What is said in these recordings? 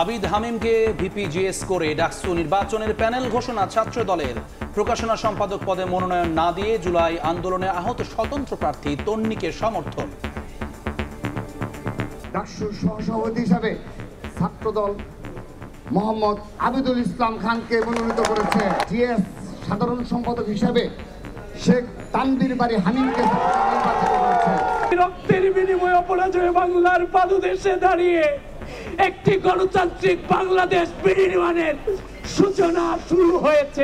Abid হামিমকে VP GS করে ডাকসু নির্বাচনের panel ঘোষণা ছাত্র দলের। প্রকাশনা সম্পাদক পদে মনোনয়ন না দিয়ে জুলাই আন্দোলনে আহত স্বতন্ত্র প্রার্থী তন্নিকে সমর্থন। ডাকসুর সহসভাপতি হিসাবে ছাত্রদল মোহাম্মদ আবিদুল ইসলাম খানকে মনোনীত করেছে। জিএস সাধারণ সম্পাদক হিসাবে শেখ তানভীর বাড়ি হামিমকে নির্বাচিত করেছে। রক্তের বিনিময়ে অপরাজয় বাংলার পাদদেশে দাঁড়িয়ে একটি গণতান্ত্রিক বাংলাদেশ বিনির্মাণের সূচনা শুরু হয়েছে।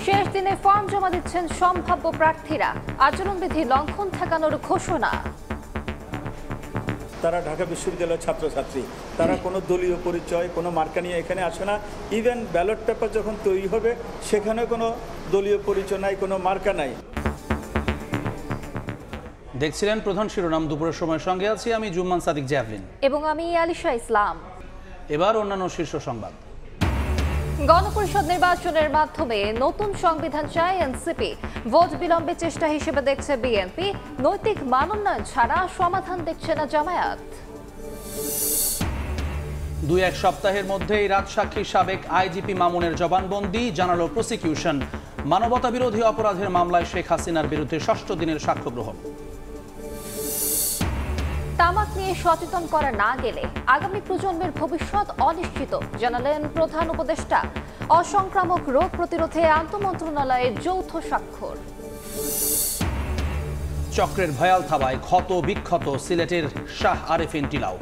শেষ দিনে ফর্ম জমা দিচ্ছেন সম্ভাব্য প্রার্থীরা। আচরণবিধি লঙ্ঘন ঠেকানোর ঘোষণা। তারা ঢাকা বিশ্ববিদ্যালয়ের ছাত্রছাত্রী, তারা কোনো দলীয় পরিচয় কোনো মার্কা নিয়ে এখানে আসে না। ইভেন ব্যালট পেপার যখন তৈরি হবে সেখানে কোনো দলীয় পরিচয় নাই, কোনো মার্কা নাই। দেখছিলেন প্রধান শিরোনাম। দুপুরের সময় সঙ্গে আছি আমি জুম্মান সাদিক জ্যাভলিন এবং আমি আলিশা ইসলাম। এবার অন্যান্য শীর্ষ সংবাদ। গণপরিষদ নির্বাচনের মাধ্যমে নতুন সংবিধান চায় এনসিপি। ভোট বিলম্বে চেষ্টা হিসেবে দেখছে বিএনপি। নৈতিক মানোন্নয়ন ছাড়া সমাধান দেখছে না জামায়াত। 2-1 সপ্তাহের মধ্যেই রাজসাক্ষী সাবেক আইজিপি মামুনের জবানবন্দি জানালো প্রসিকিউশন। মানবতা বিরোধী অপরাধের মামলায় শেখ হাসিনার বিরুদ্ধে 6ষ্ঠ দিনের সাক্ষ্য গ্রহণ। তামাক নিয়ে সচেতন করা না গেলে আগামী প্রজন্মের ভবিষ্যৎ অনিশ্চিত, জানালেন প্রধান উপদেষ্টা। অসংক্রামক রোগ প্রতিরোধে আন্তঃমন্ত্রণালয়ের যৌথ স্বাক্ষর। চক্রের ভয়াল থাবায় ক্ষত বিক্ষত সিলেটের শাহ আরেফিন টিলাও।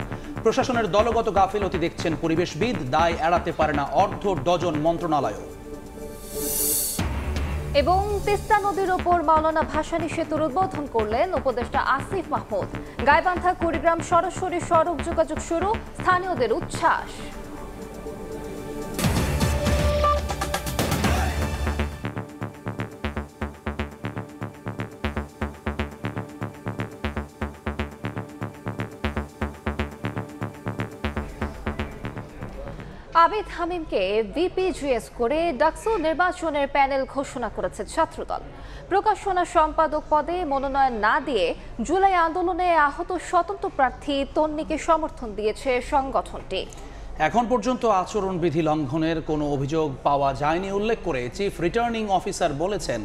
প্রশাসনের দলগত গাফিলতি দেখছেন পরিবেশবিদ। দায় এড়াতে পারে না অর্ধ ডজন মন্ত্রণালয়। এবং তিস্তা নদীর ওপর মাওলানা ভাসানী সেতুর উদ্বোধন করলেন উপদেষ্টা আসিফ মাহমুদ। গাইবান্ধা কুড়িগ্রাম সরাসরি সড়ক যোগাযোগ শুরু, স্থানীয়দের উচ্ছ্বাস। আবিদ হামিমকে ভিপিজিএস করে ডাকসু নির্বাচনের প্যানেল ঘোষণা করেছে ছাত্রদল। প্রকাশনা সম্পাদক পদে মনোনয়ন না দিয়ে জুলাই আন্দোলনে আহত স্বতন্ত্র প্রার্থী তন্নিকে সমর্থন দিয়েছে সংগঠনটি। এখন পর্যন্ত আচরণবিধি লঙ্ঘনের কোনো অভিযোগ পাওয়া যায়নি উল্লেখ করে চিফ রিটার্নিং অফিসার বলেছেন,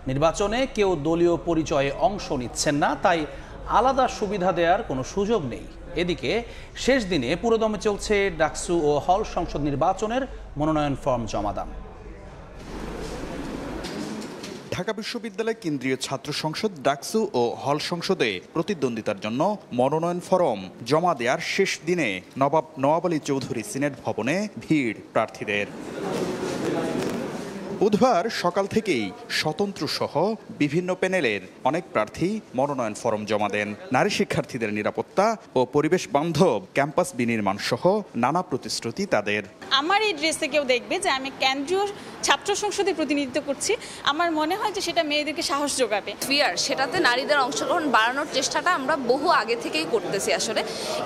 নির্বাচনে কেউ দলীয় পরিচয়ে অংশ নিচ্ছেন না, তাই আলাদা সুবিধা দেওয়ার কোনো সুযোগ নেই। এদিকে শেষ দিনে পুরোদমে চলছে ডাকসু ও হল সংসদ নির্বাচনের মনোনয়ন ফর্ম জমাদান। ঢাকা বিশ্ববিদ্যালয় কেন্দ্রীয় ছাত্র সংসদ ডাকসু ও হল সংসদে প্রতিদ্বন্দ্বিতার জন্য মনোনয়ন ফরম জমা দেওয়ার শেষ দিনে নবাব নওয়াব আলী চৌধুরী সিনেট ভবনে ভিড় প্রার্থীদের। বুধবার সকাল থেকেই স্বতন্ত্র সহ বিভিন্ন প্যানেলের অনেক প্রার্থী মনোনয়ন ফরম জমা দেন। নারী শিক্ষার্থীদের নিরাপত্তা ও পরিবেশ বান্ধব ক্যাম্পাস বিনির্মাণ সহ নানা প্রতিশ্রুতি তাদের। আমার এই ড্রেসে কেউ দেখবে যে আমি কেন্দ্রীয় ছাত্র সংসদে প্রতিনিধিত্ব করছি, আমার মনে হয় যে সেটা মেয়েদেরকে সাহস যোগাবে। ফিয়ার সেটাতে নারীদের অংশগ্রহণ বাড়ানোর চেষ্টাটা আমরা বহু আগে থেকেই করতেছি। আসলে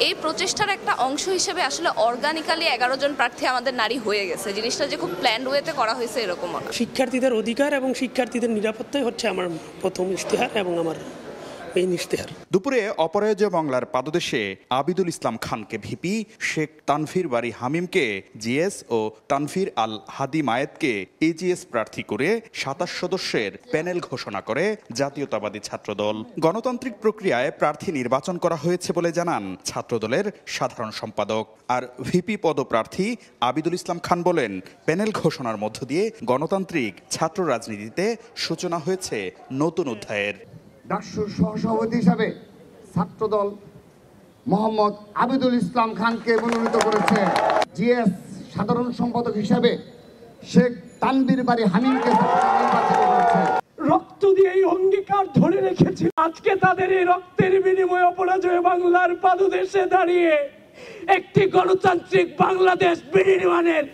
এই প্রচেষ্টার একটা অংশ হিসেবে আসলে অর্গানিক্যালি 11 জন প্রার্থী আমাদের নারী হয়ে গেছে। জিনিসটা যে খুব প্ল্যান্ড ওয়েতে করা হয়েছে এরকম না। শিক্ষার্থীদের অধিকার এবং শিক্ষার্থীদের নিরাপত্তাই হচ্ছে আমার প্রথম ইশতেহার এবং আমার এই ইশতেহার। দুপুরে অপরাজয় বাংলার পাদদেশে আবিদুল ইসলাম খানকে ভিপি, শেখ তানভীর বাড়ি হামিমকে জিএস ও তানভীর আল হাদি মায়েতকে এজিএস প্রার্থী করে 27 সদস্যের প্যানেল ঘোষণা করে জাতীয়তাবাদী ছাত্রদল। গণতান্ত্রিক প্রক্রিয়ায় প্রার্থী নির্বাচন করা হয়েছে বলে জানান ছাত্রদলের সাধারণ সম্পাদক। আর ভিপি পদপ্রার্থী আবিদুল ইসলাম খান বলেন, প্যানেল ঘোষণার মধ্য দিয়ে গণতান্ত্রিক ছাত্র রাজনীতিতে সূচনা হয়েছে নতুন অধ্যায়ের। ডাকসুর সহসভাপতি হিসাবে ছাত্রদল মোহাম্মদ আবিদুল ইসলাম খানকে মনোনীত করেছে। জিএস সাধারণ সম্পাদক হিসাবে শেখ তানভীর বাড়ি হামিমকে নির্বাচিত করেছে। রক্ত দিয়ে এই অঙ্গীকার ধরে রেখেছি। আজকে তাদের এই রক্তের বিনিময়ে অপরাজয় বাংলার পাদদেশে দাঁড়িয়ে একটি গণতান্ত্রিক বাংলাদেশ বিনির্মাণের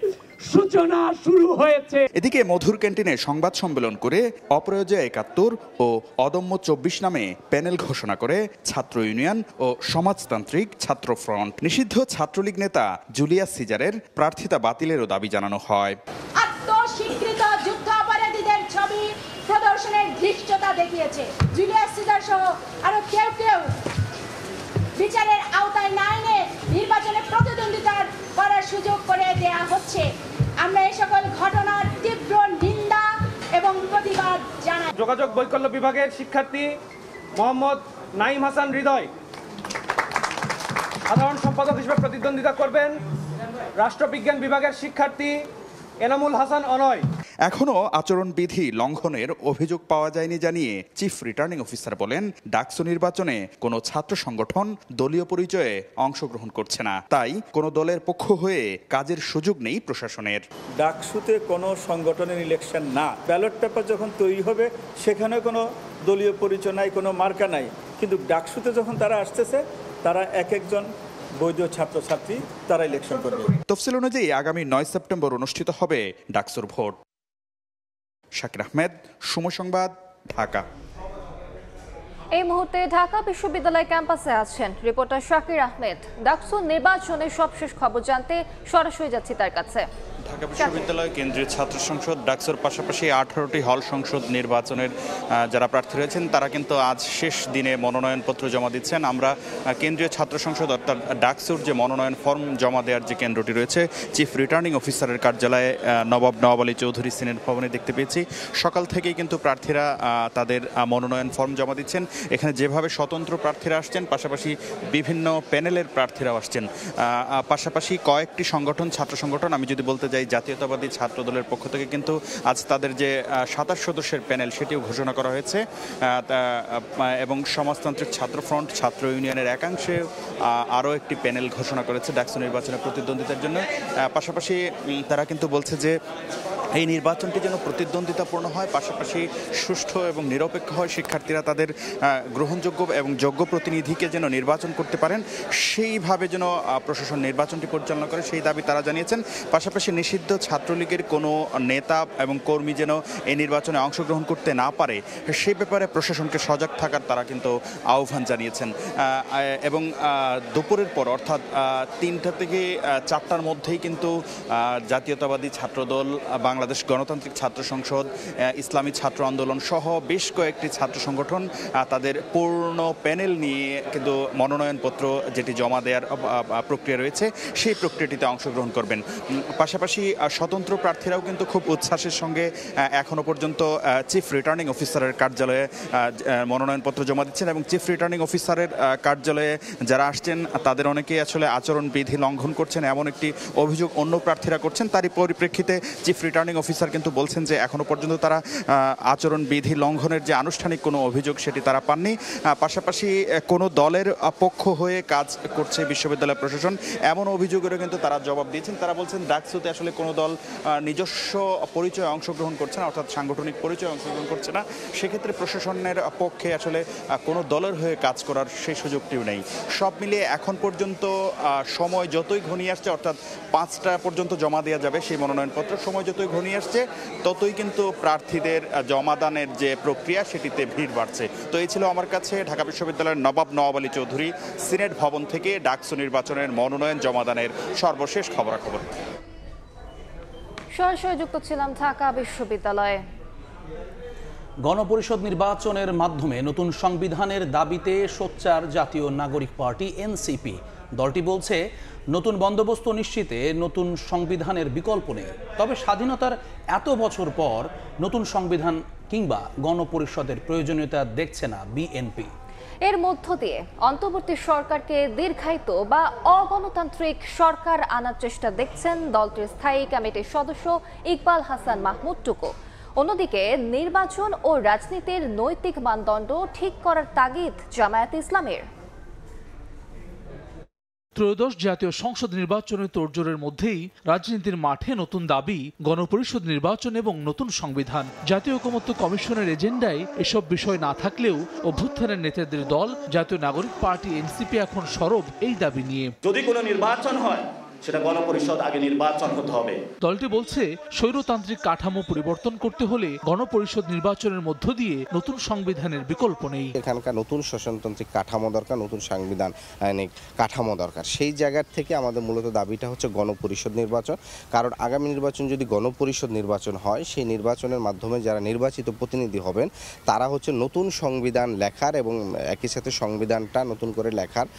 সূচনা শুরু হয়েছে। এদিকে মধুর ক্যান্টিনে সংবাদ সম্মেলন করে অপরাজয় 71 ও অদম্য 24 নামে প্যানেল ঘোষণা করে ছাত্র ইউনিয়ন ও সমাজতান্ত্রিক ছাত্র ফ্রন্ট। নিষিদ্ধ ছাত্রলীগ নেতা জুলিয়াস সিজারের প্রার্থিতা বাতিলেরও দাবি জানানো হয়। আত্মস্বীকৃত যুদ্ধাপরাধীদের ছবি প্রদর্শনের ধৃষ্টতা দেখিয়েছে। জুলিয়াস সিজার সহ আরো কেউ বিচারের আওতায় না এনে নির্বাচনে প্রতিদ্বন্দ্বিতা করার সুযোগ যোগাযোগ বৈকল্য বিভাগের শিক্ষার্থী মোহাম্মদ নাইম হাসান হৃদয়। সাধারণ সম্পাদক হিসেবে প্রতিদ্বন্দ্বিতা করবেন রাষ্ট্রবিজ্ঞান বিভাগের শিক্ষার্থী এনামুল হাসান অনয়। এখনও আচরণবিধি লঙ্ঘনের অভিযোগ পাওয়া যায়নি জানিয়ে চিফ রিটার্নিং অফিসার বলেন, ডাকসু নির্বাচনে কোনো ছাত্র সংগঠন দলীয় পরিচয়ে অংশগ্রহণ করছে না, তাই কোনো দলের পক্ষ হয়ে কাজের সুযোগ নেই প্রশাসনের। ডাকসুতে কোনো সংগঠনের ইলেকশন না, ব্যালট পেপার যখন তৈরি হবে সেখানে কোনো দলীয় পরিচয় নাই, কোনো মার্কা নাই, কিন্তু ডাকসুতে যখন তারা আসতেছে তারা এক একজন বৈধ ছাত্রছাত্রী, তারা ইলেকশন করবে। তফসিল অনুযায়ী আগামী 9 সেপ্টেম্বর অনুষ্ঠিত হবে ডাকসুর ভোট। শাকির আহমেদ, সময় সংবাদ, ঢাকা। এই মুহূর্তে ঢাকা বিশ্ববিদ্যালয় ক্যাম্পাসে আছেন রিপোর্টার শাকির আহমেদ। ডাকসু নির্বাচনের সবশেষ খবর জানতে সরাসরি যাচ্ছি তার কাছে। ঢাকা বিশ্ববিদ্যালয় কেন্দ্রীয় ছাত্র সংসদ ডাকসুর পাশাপাশি 18টি হল সংসদ নির্বাচনের যারা প্রার্থী রয়েছেন তারা কিন্তু আজ শেষ দিনে মনোনয়নপত্র জমা দিচ্ছেন। আমরা কেন্দ্রীয় ছাত্র সংসদ অর্থাৎ ডাকসুর যে মনোনয়ন ফর্ম জমা দেওয়ার যে কেন্দ্রটি রয়েছে চিফ রিটার্নিং অফিসারের কার্যালয়ে নবাব আলী চৌধুরী সিনেট ভবনে দেখতে পেয়েছি। সকাল থেকেই কিন্তু প্রার্থীরা তাদের মনোনয়ন ফর্ম জমা দিচ্ছেন। এখানে যেভাবে স্বতন্ত্র প্রার্থীরা আসছেন, পাশাপাশি বিভিন্ন প্যানেলের প্রার্থীরাও আসছেন। পাশাপাশি কয়েকটি সংগঠন, ছাত্র সংগঠন, আমি যদি বলতে যাই জাতীয়তাবাদী ছাত্র দলের পক্ষ থেকে কিন্তু আজ তাদের যে 27 সদস্যের প্যানেল সেটিও ঘোষণা করা হয়েছে এবং সমাজতান্ত্রিক ছাত্র ফ্রন্ট, ছাত্র ইউনিয়নের একাংশে আরও একটি প্যানেল ঘোষণা করেছে ডাকসু নির্বাচনে প্রতিদ্বন্দ্বিতার জন্য। পাশাপাশি তারা কিন্তু বলছে যে এই নির্বাচনটি যেন প্রতিদ্বন্দ্বিতাপূর্ণ হয়, পাশাপাশি সুষ্ঠু এবং নিরপেক্ষ হয়, শিক্ষার্থীরা তাদের গ্রহণযোগ্য এবং যোগ্য প্রতিনিধিকে যেন নির্বাচন করতে পারেন, সেইভাবে যেন প্রশাসন নির্বাচনটি পরিচালনা করে সেই দাবি তারা জানিয়েছেন। পাশাপাশি নিষিদ্ধ ছাত্রলীগের কোনো নেতা এবং কর্মী যেন এই নির্বাচনে অংশগ্রহণ করতে না পারে সেই ব্যাপারে প্রশাসনকে সজাগ থাকার তারা কিন্তু আহ্বান জানিয়েছেন। এবং দুপুরের পর অর্থাৎ 3টা থেকে 4টার মধ্যেই কিন্তু জাতীয়তাবাদী ছাত্রদল, বাংলাদেশ গণতান্ত্রিক ছাত্র সংসদ, ইসলামী ছাত্র আন্দোলন সহ বেশ কয়েকটি ছাত্র সংগঠন তাদের পূর্ণ প্যানেল নিয়ে কিন্তু মনোনয়নপত্র যেটি জমা দেওয়ার প্রক্রিয়া রয়েছে সেই প্রক্রিয়াটিতে অংশগ্রহণ করবেন। পাশাপাশি স্বতন্ত্র প্রার্থীরাও কিন্তু খুব উচ্ছ্বাসের সঙ্গে এখনো পর্যন্ত চিফ রিটার্নিং অফিসারের কার্যালয়ে মনোনয়নপত্র জমা দিচ্ছেন এবং চিফ রিটার্নিং অফিসারের কার্যালয়ে যারা আসছেন তাদের অনেকেই আসলে আচরণবিধি লঙ্ঘন করছেন এমন একটি অভিযোগ অন্য প্রার্থীরা করছেন। তারই পরিপ্রেক্ষিতে চিফ রিটার্নিং অফিসার কিন্তু বলছেন যে এখনো পর্যন্ত তারা আচরণবিধি লঙ্ঘনের যে আনুষ্ঠানিক কোনো অভিযোগ সেটি তারা পাননি। পাশাপাশি কোনো দলের পক্ষ হয়ে কাজ করছে বিশ্ববিদ্যালয় প্রশাসন এমন অভিযোগেরও কিন্তু তারা জবাব দিয়েছেন। তারা বলছেন ডাকসুতে আসলে কোনো দল নিজস্ব পরিচয়ে অংশগ্রহণ করছে না, অর্থাৎ সাংগঠনিক পরিচয়ে অংশগ্রহণ করছে না, সেক্ষেত্রে প্রশাসনের পক্ষে আসলে কোনো দলের হয়ে কাজ করার সেই সুযোগটিও নেই। সব মিলিয়ে এখন পর্যন্ত সময় যতই ঘনিয়ে আসছে, অর্থাৎ 5টা পর্যন্ত জমা দেওয়া যাবে সেই মনোনয়নপত্র, সময় যতই ঘনিয়ে আসছে ততই কিন্তু প্রার্থীদের জমাদানের যে প্রক্রিয়া সেটিতে ভিড় বাড়ছে। তো এই ছিল আমার কাছে ঢাকা বিশ্ববিদ্যালয়ের নবাব আলী চৌধুরী সিনেট ভবন থেকে ডাকসু নির্বাচনের মনোনয়ন জমাদানের সর্বশেষ খবরাখবর। সরাসরি যুক্ত ছিলাম ঢাকা বিশ্ববিদ্যালয়ে। গণপরিষদ নির্বাচনের মাধ্যমে নতুন সংবিধানের দাবিতে সোচ্চার জাতীয় নাগরিক পার্টি এনসিপি। দলটি বলছে নতুন বন্দোবস্ত নিশ্চিতে নতুন সংবিধানের বিকল্প নেই। তবে স্বাধীনতার এত বছর পর নতুন সংবিধান কিংবা গণপরিষদের প্রয়োজনীয়তা দেখছে না বিএনপি। এর মধ্য দিয়ে অন্তর্বর্তী সরকারকে দীর্ঘায়িত বা অগণতান্ত্রিক সরকার আনার চেষ্টা দেখছেন দলটির স্থায়ী কমিটির সদস্য ইকবাল হাসান মাহমুদ টুকু। অন্যদিকে নির্বাচন ও রাজনীতির নৈতিক মানদণ্ড ঠিক করার তাগিদ জামায়াতে ইসলামের। ত্রয়োদশ জাতীয় সংসদ নির্বাচনের তোড়জোড়ের মধ্যেই রাজনীতির মাঠে নতুন দাবি, গণপরিষদ নির্বাচন এবং নতুন সংবিধান। জাতীয় ঐকমত্য কমিশনের এজেন্ডায় এসব বিষয় না থাকলেও অভ্যুত্থানের নেতাদের দল জাতীয় নাগরিক পার্টি এনসিপি এখন সরব এই দাবি নিয়ে। যদি কোনো নির্বাচন হয় সেটা গণপরিষদ আগে নির্বাচন হতে হবে। দলটি বলছে স্বৈরতান্ত্রিক কাঠামো পরিবর্তন করতে হলে গণপরিষদ নির্বাচনের মধ্য দিয়ে নতুন সংবিধানের বিকল্প নেই। এখানকার নতুন শাসনতান্ত্রিক কাঠামো দরকার, নতুন সাংবিধানিক কাঠামো দরকার। সেই জায়গার থেকে আমাদের মূলত দাবিটা হচ্ছে গণপরিষদ নির্বাচন। কারণ আগামী নির্বাচন যদি গণপরিষদ নির্বাচন হয়, সেই নির্বাচনের মাধ্যমে যারা নির্বাচিত প্রতিনিধি হবেন তারা হচ্ছে নতুন সংবিধান লেখার এবং একই সাথে সংবিধানটা নতুন করে লেখার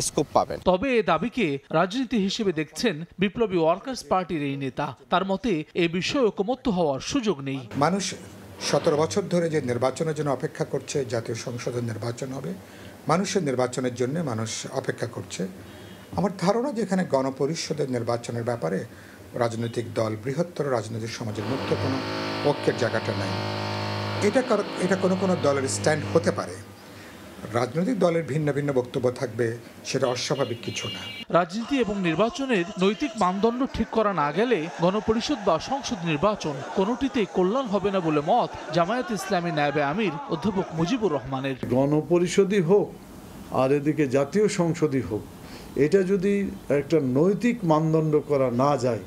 স্কোপ পাবেন। তবে এ দাবিকে রাজনীতি হিসেবে দেখছেন বিপ্লবী ওয়ার্কার্স পার্টির এই নেতা। তার মতে এ বিষয়ে ঐকমত্য হওয়ার সুযোগ নেই। মানুষ 17 বছর ধরে যে নির্বাচনের জন্য অপেক্ষা করছে, জাতীয় সংসদের নির্বাচন হবে, মানুষের নির্বাচনের জন্য মানুষ অপেক্ষা করছে। আমার ধারণা যে এখানে গণপরিষদের নির্বাচনের ব্যাপারে রাজনৈতিক দল, বৃহত্তর রাজনৈতিক সমাজের মুক্ত কোনো ঐক্যের জায়গাটা নাই। এটা কোনো দলের স্ট্যান্ড হতে পারে। রাজনৈতিক দলের ভিন্ন ভিন্ন বক্তব্য থাকবে, সেটা অস্বাভাবিক কিছু না। রাজনীতি এবং নির্বাচনের নৈতিক মানদণ্ড ঠিক করা না গেলে গণপরিষদ বা সংসদ নির্বাচন কোনোটিতেই কল্যাণ হবে না বলে মত জামায়াত ইসলামী নায়েবে আমির অধ্যাপক মুজিবুর রহমানের। গণপরিষদই হোক আর এদিকে জাতীয় সংসদই হোক, এটা যদি একটা নৈতিক মানদণ্ড করা না যায়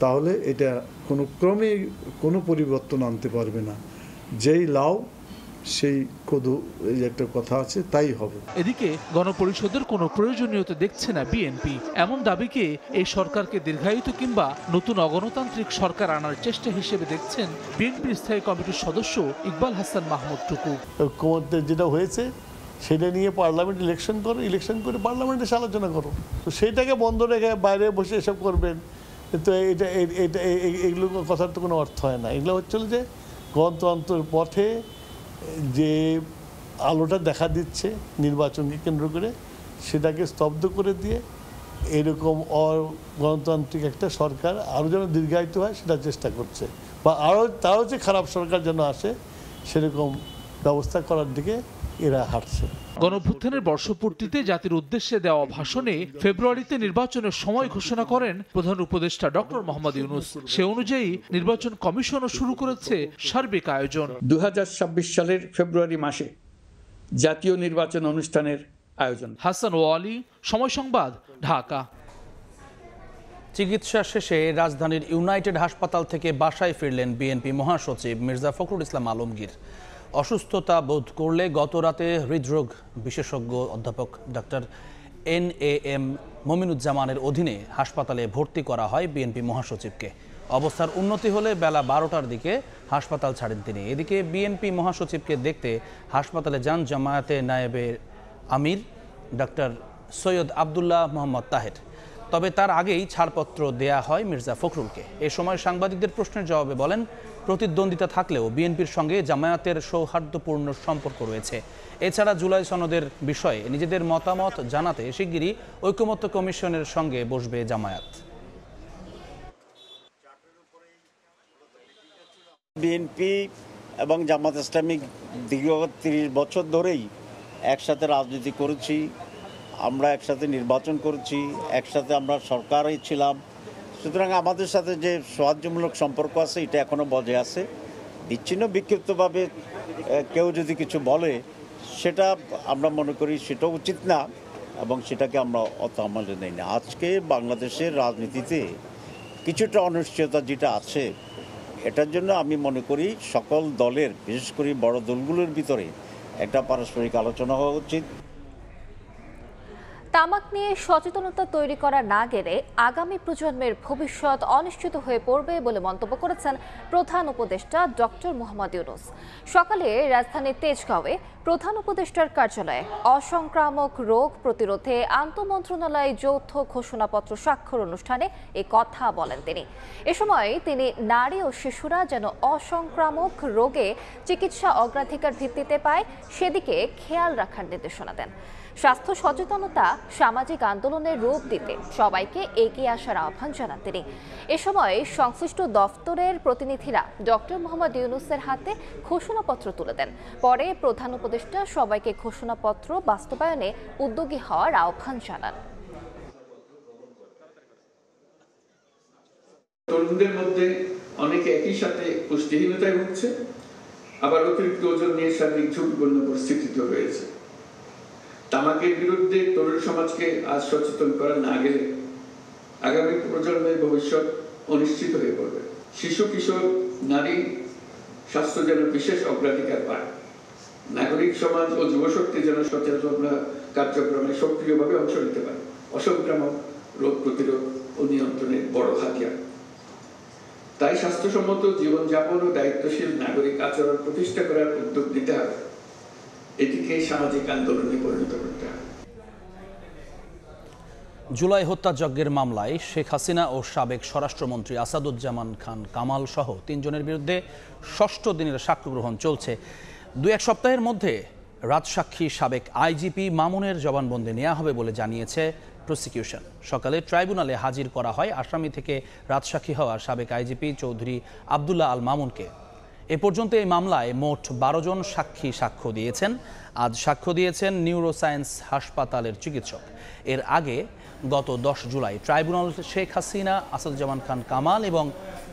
তাহলে এটা কোনো ক্রমে কোনো পরিবর্তন আনতে পারবে না। যেই লাও সেই কদু, এই একটা কথা আছে, তাই হবে। এদিকে গণপরিষদের কোনো প্রয়োজনীয়তা দেখছে না বিএনপি। এমন দাবিকে এই সরকারকে দীর্ঘায়িত কিংবা নতুন অগণতান্ত্রিক সরকার আনার চেষ্টা হিসেবে দেখছেন বিএনপির স্থায়ী কমিটির সদস্য ইকবাল হাসান মাহমুদ টুকু। যেটা হয়েছে সেটা নিয়ে পার্লামেন্ট ইলেকশন করো, ইলেকশন করে পার্লামেন্টে আলোচনা করো। তো সেইটাকে বন্ধ রেখে বাইরে বসে এসব করবেন, তো এগুলো কথার তো কোনো অর্থ হয় না। এগুলো হচ্ছিল যে গণতন্ত্রের পথে যে আলোটা দেখা দিচ্ছে নির্বাচনকে কেন্দ্র করে, সেটাকে স্তব্ধ করে দিয়ে এরকম গণতান্ত্রিক একটা সরকার আরও যেন দীর্ঘায়িত হয় সেটা চেষ্টা করছে, বা তারও যে খারাপ সরকার যেন আসে সেরকম ব্যবস্থা করার দিকে এরা হাঁটছে। গণঅভ্যুত্থানের বর্ষপূর্তিতে জাতির উদ্দেশ্যে দেওয়া ভাষণে ফেব্রুয়ারিতে নির্বাচনের সময় ঘোষণা করেন প্রধান উপদেষ্টা ডক্টর মোহাম্মদ ইউনূস। সে অনুযায়ী নির্বাচন কমিশনও শুরু করেছে সার্বিক আয়োজন। 2026 সালের ফেব্রুয়ারি মাসে জাতীয় নির্বাচন অনুষ্ঠানের আয়োজন। হাসান ওয়ালি, সময় সংবাদ, ঢাকা। চিকিৎসা শেষে রাজধানীর ইউনাইটেড হাসপাতাল থেকে বাসায় ফিরলেন বিএনপি মহাসচিব মির্জা ফখরুল ইসলাম আলমগীর। অসুস্থতা বোধ করলে গত রাতে হৃদরোগ বিশেষজ্ঞ অধ্যাপক ডাক্তার NAM মমিনুজ্জামানের অধীনে হাসপাতালে ভর্তি করা হয় বিএনপি মহাসচিবকে। অবস্থার উন্নতি হলে বেলা 12টার দিকে হাসপাতাল ছাড়েন তিনি। এদিকে বিএনপি মহাসচিবকে দেখতে হাসপাতালে যান জামায়াতে নায়েবে আমির ডাক্তার সৈয়দ আবদুল্লাহ মোহাম্মদ তাহের। তবে তার আগেই ছাড়পত্র দেয়া হয় মির্জা ফখরুলকে। এ সময় সাংবাদিকদের প্রশ্নের জবাবে বলেন, প্রতিদ্বন্দ্বিতা থাকলেও বিএনপির সঙ্গে জামায়াতের সৌহার্দ্যপূর্ণ সম্পর্ক রয়েছে। এছাড়া জুলাই সনদের বিষয়ে নিজেদের মতামত জানাতে শিগগিরই ঐকমত্য কমিশনের সঙ্গে বসবে জামায়াত। বিএনপি এবং জামাত ইসলামী দীর্ঘ 30 বছর ধরেই একসাথে রাজনীতি করেছি, আমরা একসাথে নির্বাচন করেছি, একসাথে আমরা সরকারই ছিলাম। সুতরাং আমাদের সাথে যে সৌহার্দ্যমূলক সম্পর্ক আছে এটা এখনও বজায় আছে। বিচ্ছিন্ন বিক্ষিপ্তভাবে কেউ যদি কিছু বলে সেটা আমরা মনে করি সেটা উচিত না এবং সেটাকে আমরা অত আমলে নেই না। আজকে বাংলাদেশের রাজনীতিতে কিছুটা অনিশ্চয়তা যেটা আছে, এটার জন্য আমি মনে করি সকল দলের, বিশেষ করে বড় দলগুলোর ভিতরে একটা পারস্পরিক আলোচনা হওয়া উচিত। তামাক নিয়ে সচেতনতা তৈরি করা না গেলে আগামী প্রজন্মের ভবিষ্যৎ অনিশ্চিত হয়ে পড়বে বলে মন্তব্য করেছেন প্রধান উপদেষ্টা ডক্টর মোহাম্মদ ইউনূস। সকালে রাজধানীর তেজগাঁওয়ে প্রধান উপদেষ্টার কার্যালয়ে অসংক্রামক রোগ প্রতিরোধে আন্তঃমন্ত্রণালয় যৌথ ঘোষণাপত্র স্বাক্ষর অনুষ্ঠানে এ কথা বলেন তিনি। এ সময় তিনি নারী ও শিশুরা যেন অসংক্রামক রোগে চিকিৎসা অগ্রাধিকার ভিত্তিতে পায় সেদিকে খেয়াল রাখার নির্দেশনা দেন। স্বাস্থ্য সচেতনতা সামাজিক আন্দোলনের রূপ দিতে সবাইকে এগিয়ে আসার আহ্বান জানান তিনি। এ সময় সংশ্লিষ্ট দফতরের প্রতিনিধিরা ডক্টর মোহাম্মদ ইউনূসের হাতে ঘোষণাপত্র তুলে দেন। পরে প্রধান উপদেষ্টা সবাইকে ঘোষণাপত্র বাস্তবায়নে উদ্যোগী হওয়ার আহ্বান জানান। তরুণদের মধ্যে অনেকে একই সাথে পুষ্টিহীনতায় ভুগছে, আবার অতিরিক্ত ওজন নিয়ে শারীরিক ঝুঁকিপূর্ণ পরিস্থিতিতে রয়েছে। তামাকের বিরুদ্ধে তরুণ সমাজকে আজ সচেতন করা না গেলে আগামী প্রজন্মের ভবিষ্যৎ অনিশ্চিত হয়ে পড়বে। শিশু, কিশোর, নারী স্বাস্থ্য যেন বিশেষ অগ্রাধিকার পায়। নাগরিক সমাজ ও যুবশক্তি যেন সচেতনতা কার্যক্রমে সক্রিয়ভাবে অংশ নিতে পারে। অসংক্রামক রোগ প্রতিরোধ ও নিয়ন্ত্রণের বড় হাতিয়ার। তাই স্বাস্থ্যসম্মত জীবনযাপন ও দায়িত্বশীল নাগরিক আচরণ প্রতিষ্ঠা করার উদ্যোগ নিতে হবে। এটিকে সামাজিক আন্দোলনে পরিণত করতে হবে। জুলাই হত্যাযজ্ঞের মামলায় শেখ হাসিনা ও সাবেক স্বরাষ্ট্রমন্ত্রী আসাদুজ্জামান খান কামাল সহ ৩ জনের বিরুদ্ধে ৬ষ্ঠ দিনের সাক্ষ্য গ্রহণ চলছে। ২-১ সপ্তাহের মধ্যে রাজসাক্ষী সাবেক আইজিপি মামুনের জবানবন্দি নেওয়া হবে বলে জানিয়েছে প্রসিকিউশন। সকালে ট্রাইব্যুনালে হাজির করা হয় আসামি থেকে রাজসাক্ষী হওয়া সাবেক আইজিপি চৌধুরী আবদুল্লাহ আল মামুনকে। এ পর্যন্ত এই মামলায় মোট ১২ জন সাক্ষী সাক্ষ্য দিয়েছেন। আজ সাক্ষ্য দিয়েছেন নিউরোসায়েন্স হাসপাতালের চিকিৎসক। এর আগে গত ১০ জুলাই ট্রাইব্যুনাল শেখ হাসিনা, আসাদুজ্জামান খান কামাল এবং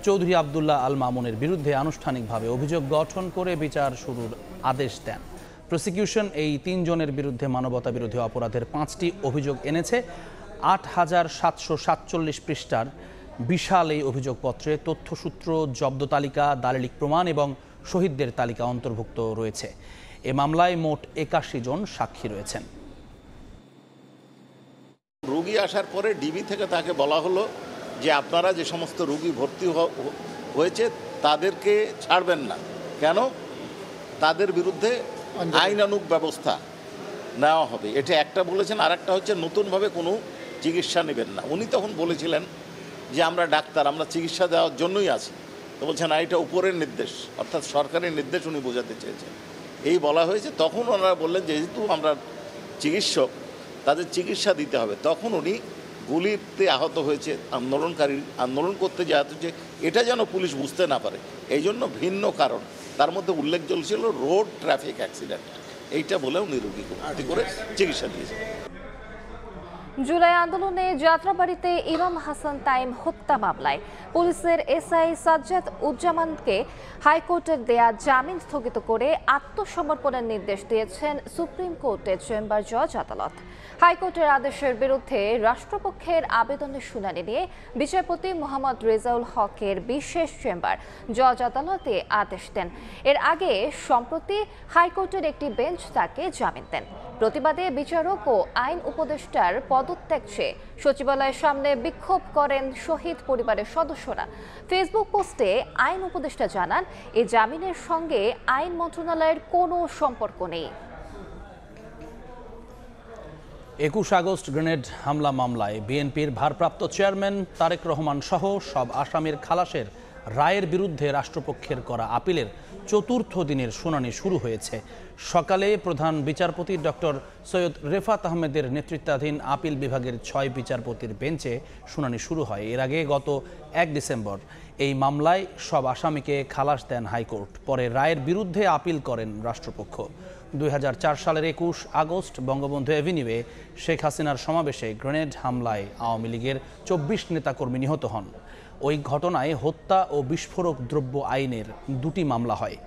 চৌধুরী আবদুল্লাহ আল মামুনের বিরুদ্ধে আনুষ্ঠানিকভাবে অভিযোগ গঠন করে বিচার শুরুর আদেশ দেন। প্রসিকিউশন এই ৩ জনের বিরুদ্ধে মানবতাবিরোধী অপরাধের ৫টি অভিযোগ এনেছে। ৮,৭৪৭ পৃষ্ঠার বিশাল এই অভিযোগপত্রে তথ্যসূত্র, জব্দ তালিকা, দালিলিক প্রমাণ এবং শহীদদের তালিকা অন্তর্ভুক্ত রয়েছে। এ মামলায় মোট ৮১ জন সাক্ষী রয়েছেন। রোগী আসার পরে ডিবি থেকে তাকে বলা হলো যে আপনারা যে সমস্ত রোগী ভর্তি হয়েছে তাদেরকে ছাড়বেন না। কেন? তাদের বিরুদ্ধে আইনানুগ ব্যবস্থা নেওয়া হবে। এটা একটা বলেছেন। আর একটা হচ্ছে নতুনভাবে কোনো চিকিৎসা নেবেন না। উনি তখন বলেছিলেন যে আমরা ডাক্তার, আমরা চিকিৎসা দেওয়ার জন্যই আছি। তো বলছেন না, এটা উপরের নির্দেশ, অর্থাৎ সরকারের নির্দেশ উনি বোঝাতে চেয়েছেন। এই বলা হয়েছে। তখন ওনারা বললেন যেহেতু আমরা চিকিৎসক, তাদের চিকিৎসা দিতে হবে। তখন উনি গুলিতে আহত হয়েছে, আন্দোলন করতে যে আহত হয়েছে, এটা যেন পুলিশ বুঝতে না পারে, এই জন্য ভিন্ন কারণ তার মধ্যে উল্লেখযোগ্য ছিল রোড ট্রাফিক অ্যাক্সিডেন্ট। এইটা বলে উনি রোগীকে ভর্তি করে চিকিৎসা দিয়েছেন। জুলাই আন্দোলনে যাত্রাবাড়িতে ইমাম হাসান তাইম হত্যা মামলায় পুলিশের এসআই সাজ্জাদ উজ্জামানকে হাইকোর্টের দেয়া জামিন স্থগিত করে আত্মসমর্পণের নির্দেশ দিয়েছেন সুপ্রিম কোর্টের চেম্বার জজ আদালত। হাইকোর্টের আদেশের বিরুদ্ধে রাষ্ট্রপক্ষের আবেদনের শুনানি নিয়ে বিচারপতি মোহাম্মদ রেজাউল হকের বিশেষ চেম্বার জজ আদালতে আদেশ দেন। এর আগে সম্প্রতি হাইকোর্টের একটি বেঞ্চ তাকে জামিন দেন। প্রতিবাদে বিচারক ও আইন উপদেষ্টার পদত্যাগ চেয়ে সচিবালয়ের সামনে বিক্ষোভ করেন শহীদ পরিবারের সদস্যরা। ফেসবুক পোস্টে আইন উপদেষ্টা জানান, এই জামিনের সঙ্গে আইন মন্ত্রণালয়ের কোনো সম্পর্ক নেই। ২১ আগস্ট গ্রেনেড হামলা মামলায় বিএনপির ভারপ্রাপ্ত চেয়ারম্যান তারেক রহমান সহ সব আসামির খালাসের রায়ের বিরুদ্ধে রাষ্ট্রপক্ষের করা আপিলের ৪র্থ দিনের শুনানি শুরু হয়েছে। সকালে প্রধান বিচারপতি ডক্টর সৈয়দ রেফাত আহমেদের নেতৃত্বাধীন আপিল বিভাগের ৬ বিচারপতির বেঞ্চে শুনানি শুরু হয়। এর আগে গত ১ ডিসেম্বর এই মামলায় সব আসামিকে খালাস দেন হাইকোর্ট। পরে রায়ের বিরুদ্ধে আপিল করেন রাষ্ট্রপক্ষ। ২০০৪ সালের ২১ আগস্ট বঙ্গবন্ধু এভিনিউয়ে শেখ হাসিনার সমাবেশে গ্রেনেড হামলায় আওয়ামী লীগের ২৪ নেতাকর্মী নিহত হন। ওই ঘটনায় হত্যা ও বিস্ফোরক দ্রব্য আইনের ২টি মামলা হয়।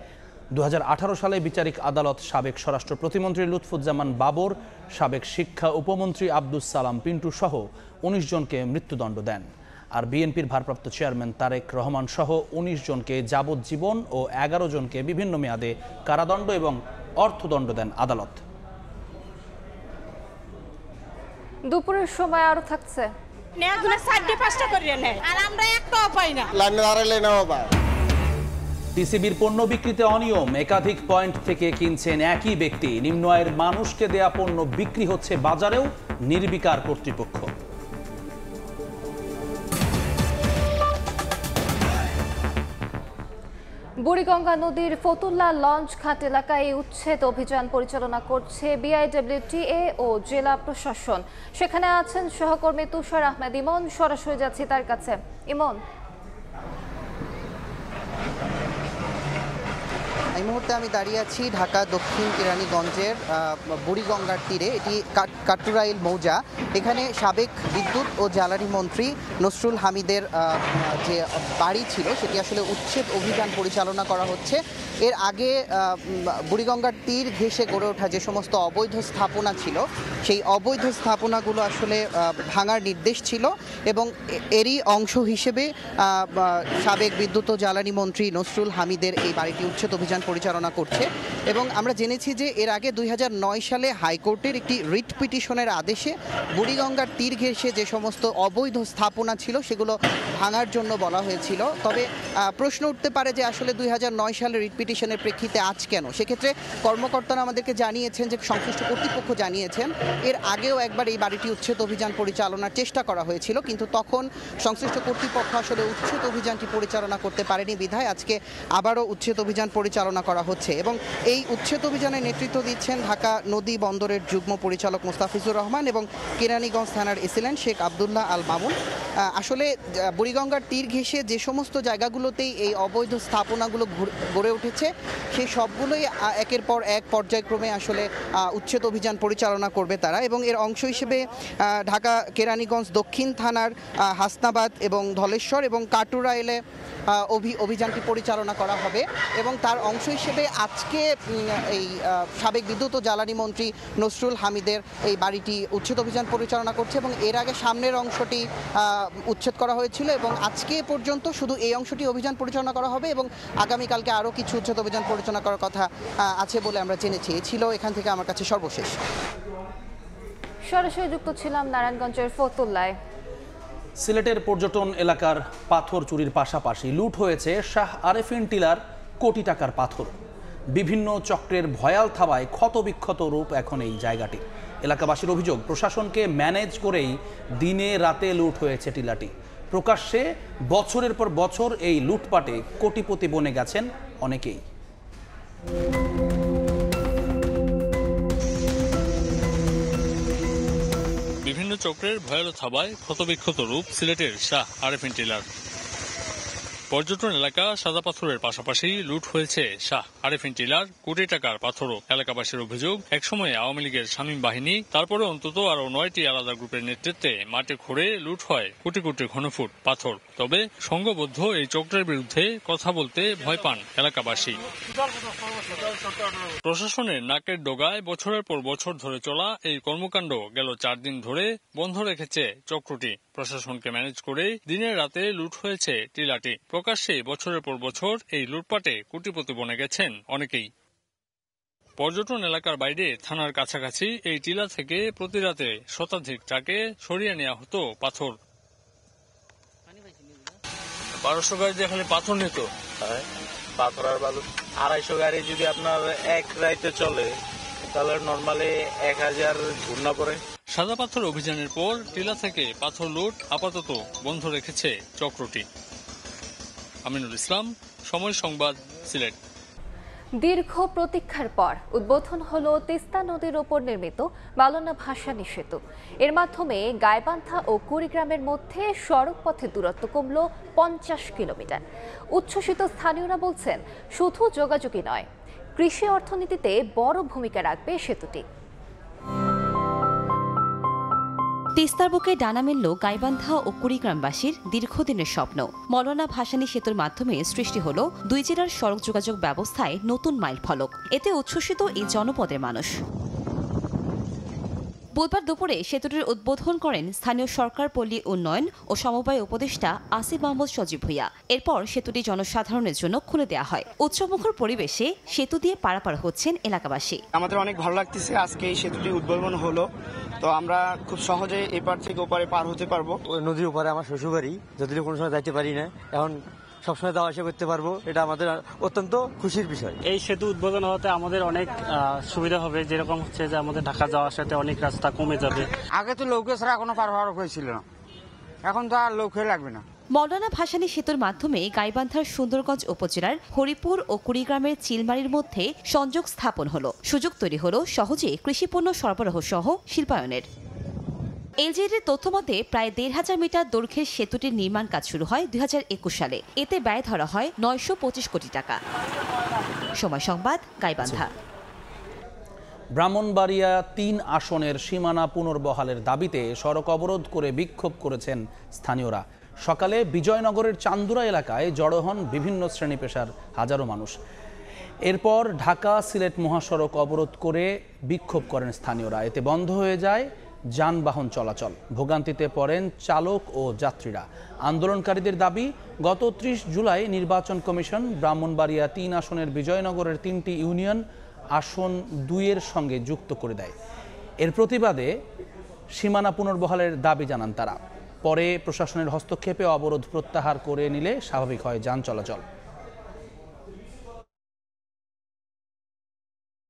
২০১৮ সালে বিচারিক আদালত সাবেক স্বরাষ্ট্র প্রতিমন্ত্রী লুৎফুজ্জামান বাবর, সাবেক শিক্ষা উপমন্ত্রী আব্দুস সালাম পিন্টু সহ ১৯ জনকে মৃত্যুদণ্ড দেন। আর বিএনপির ভারপ্রাপ্ত চেয়ারম্যান তারেক রহমান সহ ১৯ জনকে যাবজ্জীবন ও ১১ জনকে বিভিন্ন মেয়াদে কারাদণ্ড এবং অর্থদণ্ড দেন আদালত। দুপুরের সময় আরো থাকছে। টিসিবির পণ্য বিক্রিতে অনিয়ম, একাধিক পয়েন্ট থেকে কিনছেন একই ব্যক্তি। নিম্ন আয়ের মানুষকে দেয়া পণ্য বিক্রি হচ্ছে বাজারেও, নির্বিকার কর্তৃপক্ষ। বুড়িগঙ্গা নদীর ফতুল্লা লঞ্চ ঘাট এলাকায় উচ্ছেদ অভিযান পরিচালনা করছে বিআইডব্লিউটিএ ও জেলা প্রশাসন। সেখানে আছেন সহকর্মী তুষার আহমেদ ইমন। সরাসরি যাচ্ছি তার কাছে। ইমন, এই মুহূর্তে আমি দাঁড়িয়ে আছি ঢাকা দক্ষিণ কেরানীগঞ্জের বুড়িগঙ্গার তীরে। এটি কাটুরাইল মৌজা। এখানে সাবেক বিদ্যুৎ ও জ্বালানি মন্ত্রী নসরুল হামিদের যে বাড়ি ছিল সেটি আসলে উচ্ছেদ অভিযান পরিচালনা করা হচ্ছে। এর আগে বুড়িগঙ্গার তীর ঘেঁষে গড়ে ওঠা যে সমস্ত অবৈধ স্থাপনা ছিল, সেই অবৈধ স্থাপনাগুলো আসলে ভাঙার নির্দেশ ছিল এবং এরই অংশ হিসেবে সাবেক বিদ্যুৎ ও জ্বালানি মন্ত্রী নসরুল হামিদের এই বাড়িটি উচ্ছেদ অভিযান পরিচালনা করছে। এবং আমরা জেনেছি যে এর আগে 2009 সালে হাইকোর্টের একটি রিট পিটিশনের আদেশে বুড়িগঙ্গার তীর ঘেঁষে যে সমস্ত অবৈধ স্থাপনা ছিল সেগুলো ভাঙার জন্য বলা হয়েছিল। তবে প্রশ্ন উঠতে পারে যে আসলে 2009 সালের রিট পিটিশনের প্রেক্ষিতে আজ কেন। সেক্ষেত্রে কর্মকর্তারা আমাদেরকে জানিয়েছেন যে সংশ্লিষ্ট কর্তৃপক্ষ জানিয়েছেন এর আগেও একবার এই বাড়িটি উচ্ছেদ অভিযান পরিচালনার চেষ্টা করা হয়েছিল, কিন্তু তখন সংশ্লিষ্ট কর্তৃপক্ষ আসলে উচ্ছেদ অভিযানটি পরিচালনা করতে পারেনি বিধায় আজকে আবারও উচ্ছেদ অভিযান পরিচালনা করা হচ্ছে। এবং এই উচ্ছেদ অভিযানের নেতৃত্ব দিচ্ছেন ঢাকা নদী বন্দরের যুগ্ম পরিচালক মোস্তাফিজুর রহমান এবং কেরানীগঞ্জ থানার এসিল্যান্ট শেখ আবদুল্লাহ আল মামুন। আসলে বুড়িগঙ্গার তীর ঘেঁষে যে সমস্ত জায়গাগুলোতেই এই অবৈধ স্থাপনাগুলো গড়ে উঠেছে সেই সবগুলোই একের পর এক পর্যায়ক্রমে আসলে উচ্ছেদ অভিযান পরিচালনা করবে তারা। এবং এর অংশ হিসেবে ঢাকা কেরানীগঞ্জ দক্ষিণ থানার হাসনাবাদ এবং ধলেশ্বর এবং কাটুরাইলে অভিযানটি পরিচালনা করা হবে। এবং তার অংশ হিসেবে আজকে এই সাবেক বিদ্যুৎ ও জ্বালানি মন্ত্রী নসরুল হামিদের এই বাড়িটি উচ্ছেদ অভিযান পরিচালনা করছে এবং এর আগে সামনের অংশটি উচ্ছেদ করা হয়েছিল এবং আজকে পর্যন্ত শুধু এই অংশটি অভিযান পরিচালনা করা হবে এবং আগামীকালকে আরও কিছু উচ্ছেদ অভিযান পরিচালনা করার কথা আছে বলে আমরা জেনেছি। এ ছিল এখান থেকে আমার কাছে সর্বশেষ। সরাসরি যুক্ত ছিলাম নারায়ণগঞ্জের ফতুল্লায়। সিলেটের পর্যটন এলাকার পাথর চুরির পাশাপাশি লুট হয়েছে শাহ আরেফিন টিলার কোটি টাকার পাথর। বিভিন্ন চক্রের ভয়াল থাবায় ক্ষতবিক্ষত রূপ এখন এই জায়গাটি। এলাকাবাসীর অভিযোগ প্রশাসনকে ম্যানেজ করেই দিনে রাতে লুট হয়েছে টিলাটি। প্রকাশ্যে বছরের পর বছর এই লুটপাটে কোটিপতি বনে গেছেন অনেকেই। বিভিন্ন চক্রের ভয়াল থাবায় ক্ষতবিক্ষত রূপ সিলেটের শাহ আরেফিন টিলার। পর্যটন এলাকা সাদা পাথরের পাশাপাশি লুট হয়েছে শাহ আরেফিন টিলার কোটি টাকার পাথরও। এলাকাবাসীর অভিযোগ একসময় আওয়ামী লীগের শামীম বাহিনী তারপরে অন্তত আরো 9টি আলাদা গ্রুপের নেতৃত্বে মাঠে খুঁড়ে লুট হয় কোটি কোটি ঘনফুট পাথর। তবে সংঘবদ্ধ এই চক্রের বিরুদ্ধে কথা বলতে ভয় পান এলাকাবাসী। প্রশাসনের নাকের ডগায় বছরের পর বছর ধরে চলা এই কর্মকাণ্ড গেল 4 দিন ধরে বন্ধ রেখেছে চক্রটি। প্রশাসনকে ম্যানেজ করে দিনের রাতে লুট হয়েছে টিলাটি। প্রকাশ্যে বছরের পর বছর এই লুটপাটে কোটিপতি বনে গেছেন অনেকেই। পর্যটন এলাকার বাইরে থানার কাছাকাছি এই টিলা থেকে প্রতি রাতে শতাধিক ট্রাকে সরিয়ে নেওয়া হতো পাথর। 1200 গাড়ি দিয়ে খালি পাথর নিত। পাথর আর বালু 250 গাড়ি যদি আপনার এক রাইতে চলে তাহলে নর্মালি 1000 ঘূর্ণা পড়ে। সাদা পাথর অভিযানের পর টিলা থেকে পাথর লুট আপাতত বন্ধ রেখেছে চক্রটি। আমিনুল ইসলাম, সময় সংবাদ, সিলেট। দীর্ঘ প্রতীক্ষার পর উদ্বোধন হলো তিস্তা নদীর ওপর নির্মিত মাওলানা ভাসানী সেতু। এর মাধ্যমে গাইবান্ধা ও কুড়িগ্রামের মধ্যে সড়ক পথের দূরত্ব কমল 50 কিলোমিটার। উচ্ছ্বসিত স্থানীয়রা বলছেন শুধু যোগাযোগই নয়, কৃষি অর্থনীতিতে বড় ভূমিকা রাখবে সেতুটি। তিস্তার বুকে ডানা মেলল গাইবান্ধা ও কুড়িগ্রামবাসীর দীর্ঘদিনের স্বপ্ন। মাওলানা ভাসানী সেতুর মাধ্যমে সৃষ্টি হলো 2 জেলার সড়ক যোগাযোগ ব্যবস্থায় নতুন মাইল ফলক। এতে উচ্ছ্বসিত এই জনপদের মানুষ। বুধবার দুপুরে সেতুটির উদ্বোধন করেন স্থানীয় সরকার, পল্লী উন্নয়ন ও সমবায় উপদেষ্টা আসিফ মাহমুদ সজীব ভুইয়া। এরপর সেতুটি জনসাধারণের জন্য খুলে দেওয়া হয়। উৎসবমুখর পরিবেশে সেতু দিয়ে পারাপার হচ্ছেন এলাকাবাসী। আমাদের অনেক ভালো লাগতেছে আজকে এই সেতুটি উদ্বোধন হলো, তো আমরা খুব সহজে এপার থেকে ওপারে পার হতে পারবো। নদীর উপরে আমার শ্বশুরবাড়ি, যদিও কোনো সময় যাইতে পারি না, এখন সবসময় যাওয়া আসা করতে পারবো, এটা আমাদের অত্যন্ত খুশির বিষয়। এই সেতু উদ্বোধন হতে আমাদের অনেক সুবিধা হবে, যেরকম হচ্ছে যে আমাদের ঢাকা যাওয়ার সাথে অনেক রাস্তা কমে যাবে। আগে তো নৌকা ছাড়া কোনো পার হওয়ার হয়েছিল না, এখন তো আর নৌকা লাগবে না। মাওলানা ভাসানী সেতুর মাধ্যমে গাইবান্ধার সুন্দরগঞ্জ উপজেলার হরিপুর ও কুড়িগ্রামের চিলমারির মধ্যে সংযোগ স্থাপন হলো। সুযোগ তৈরি হলো সহজে কৃষিপণ্য সরবরাহ সহ শিল্পায়নের। এলজিইডির তথ্যমতে প্রায় 1500 মিটার দৈর্ঘ্যের সেতুটির নির্মাণ কাজ শুরু হয় 2021 সালে। এতে ব্যয় ধরা হয় 925 কোটি টাকা। সময় সংবাদ, গাইবান্ধা। ব্রাহ্মণবাড়িয়া 3 আসনের সীমানা পুনর্বহালের দাবিতে সড়ক অবরোধ করে বিক্ষোভ করেছেন স্থানীয়রা। সকালে বিজয়নগরের চান্দুরা এলাকায় জড়ো হন বিভিন্ন শ্রেণী পেশার হাজারো মানুষ। এরপর ঢাকা সিলেট মহাসড়ক অবরোধ করে বিক্ষোভ করেন স্থানীয়রা। এতে বন্ধ হয়ে যায় যানবাহন চলাচল। ভোগান্তিতে পড়েন চালক ও যাত্রীরা। আন্দোলনকারীদের দাবি, গত 30 জুলাই নির্বাচন কমিশন ব্রাহ্মণবাড়িয়া 3 আসনের বিজয়নগরের 3টি ইউনিয়ন আসন 2-এর সঙ্গে যুক্ত করে দেয়। এর প্রতিবাদে সীমানা পুনর্বহালের দাবি জানান তারা। পরে প্রশাসনের হস্তক্ষেপে অবরোধ প্রত্যাহার করে নিলে স্বাভাবিক হয় যান চলাচল।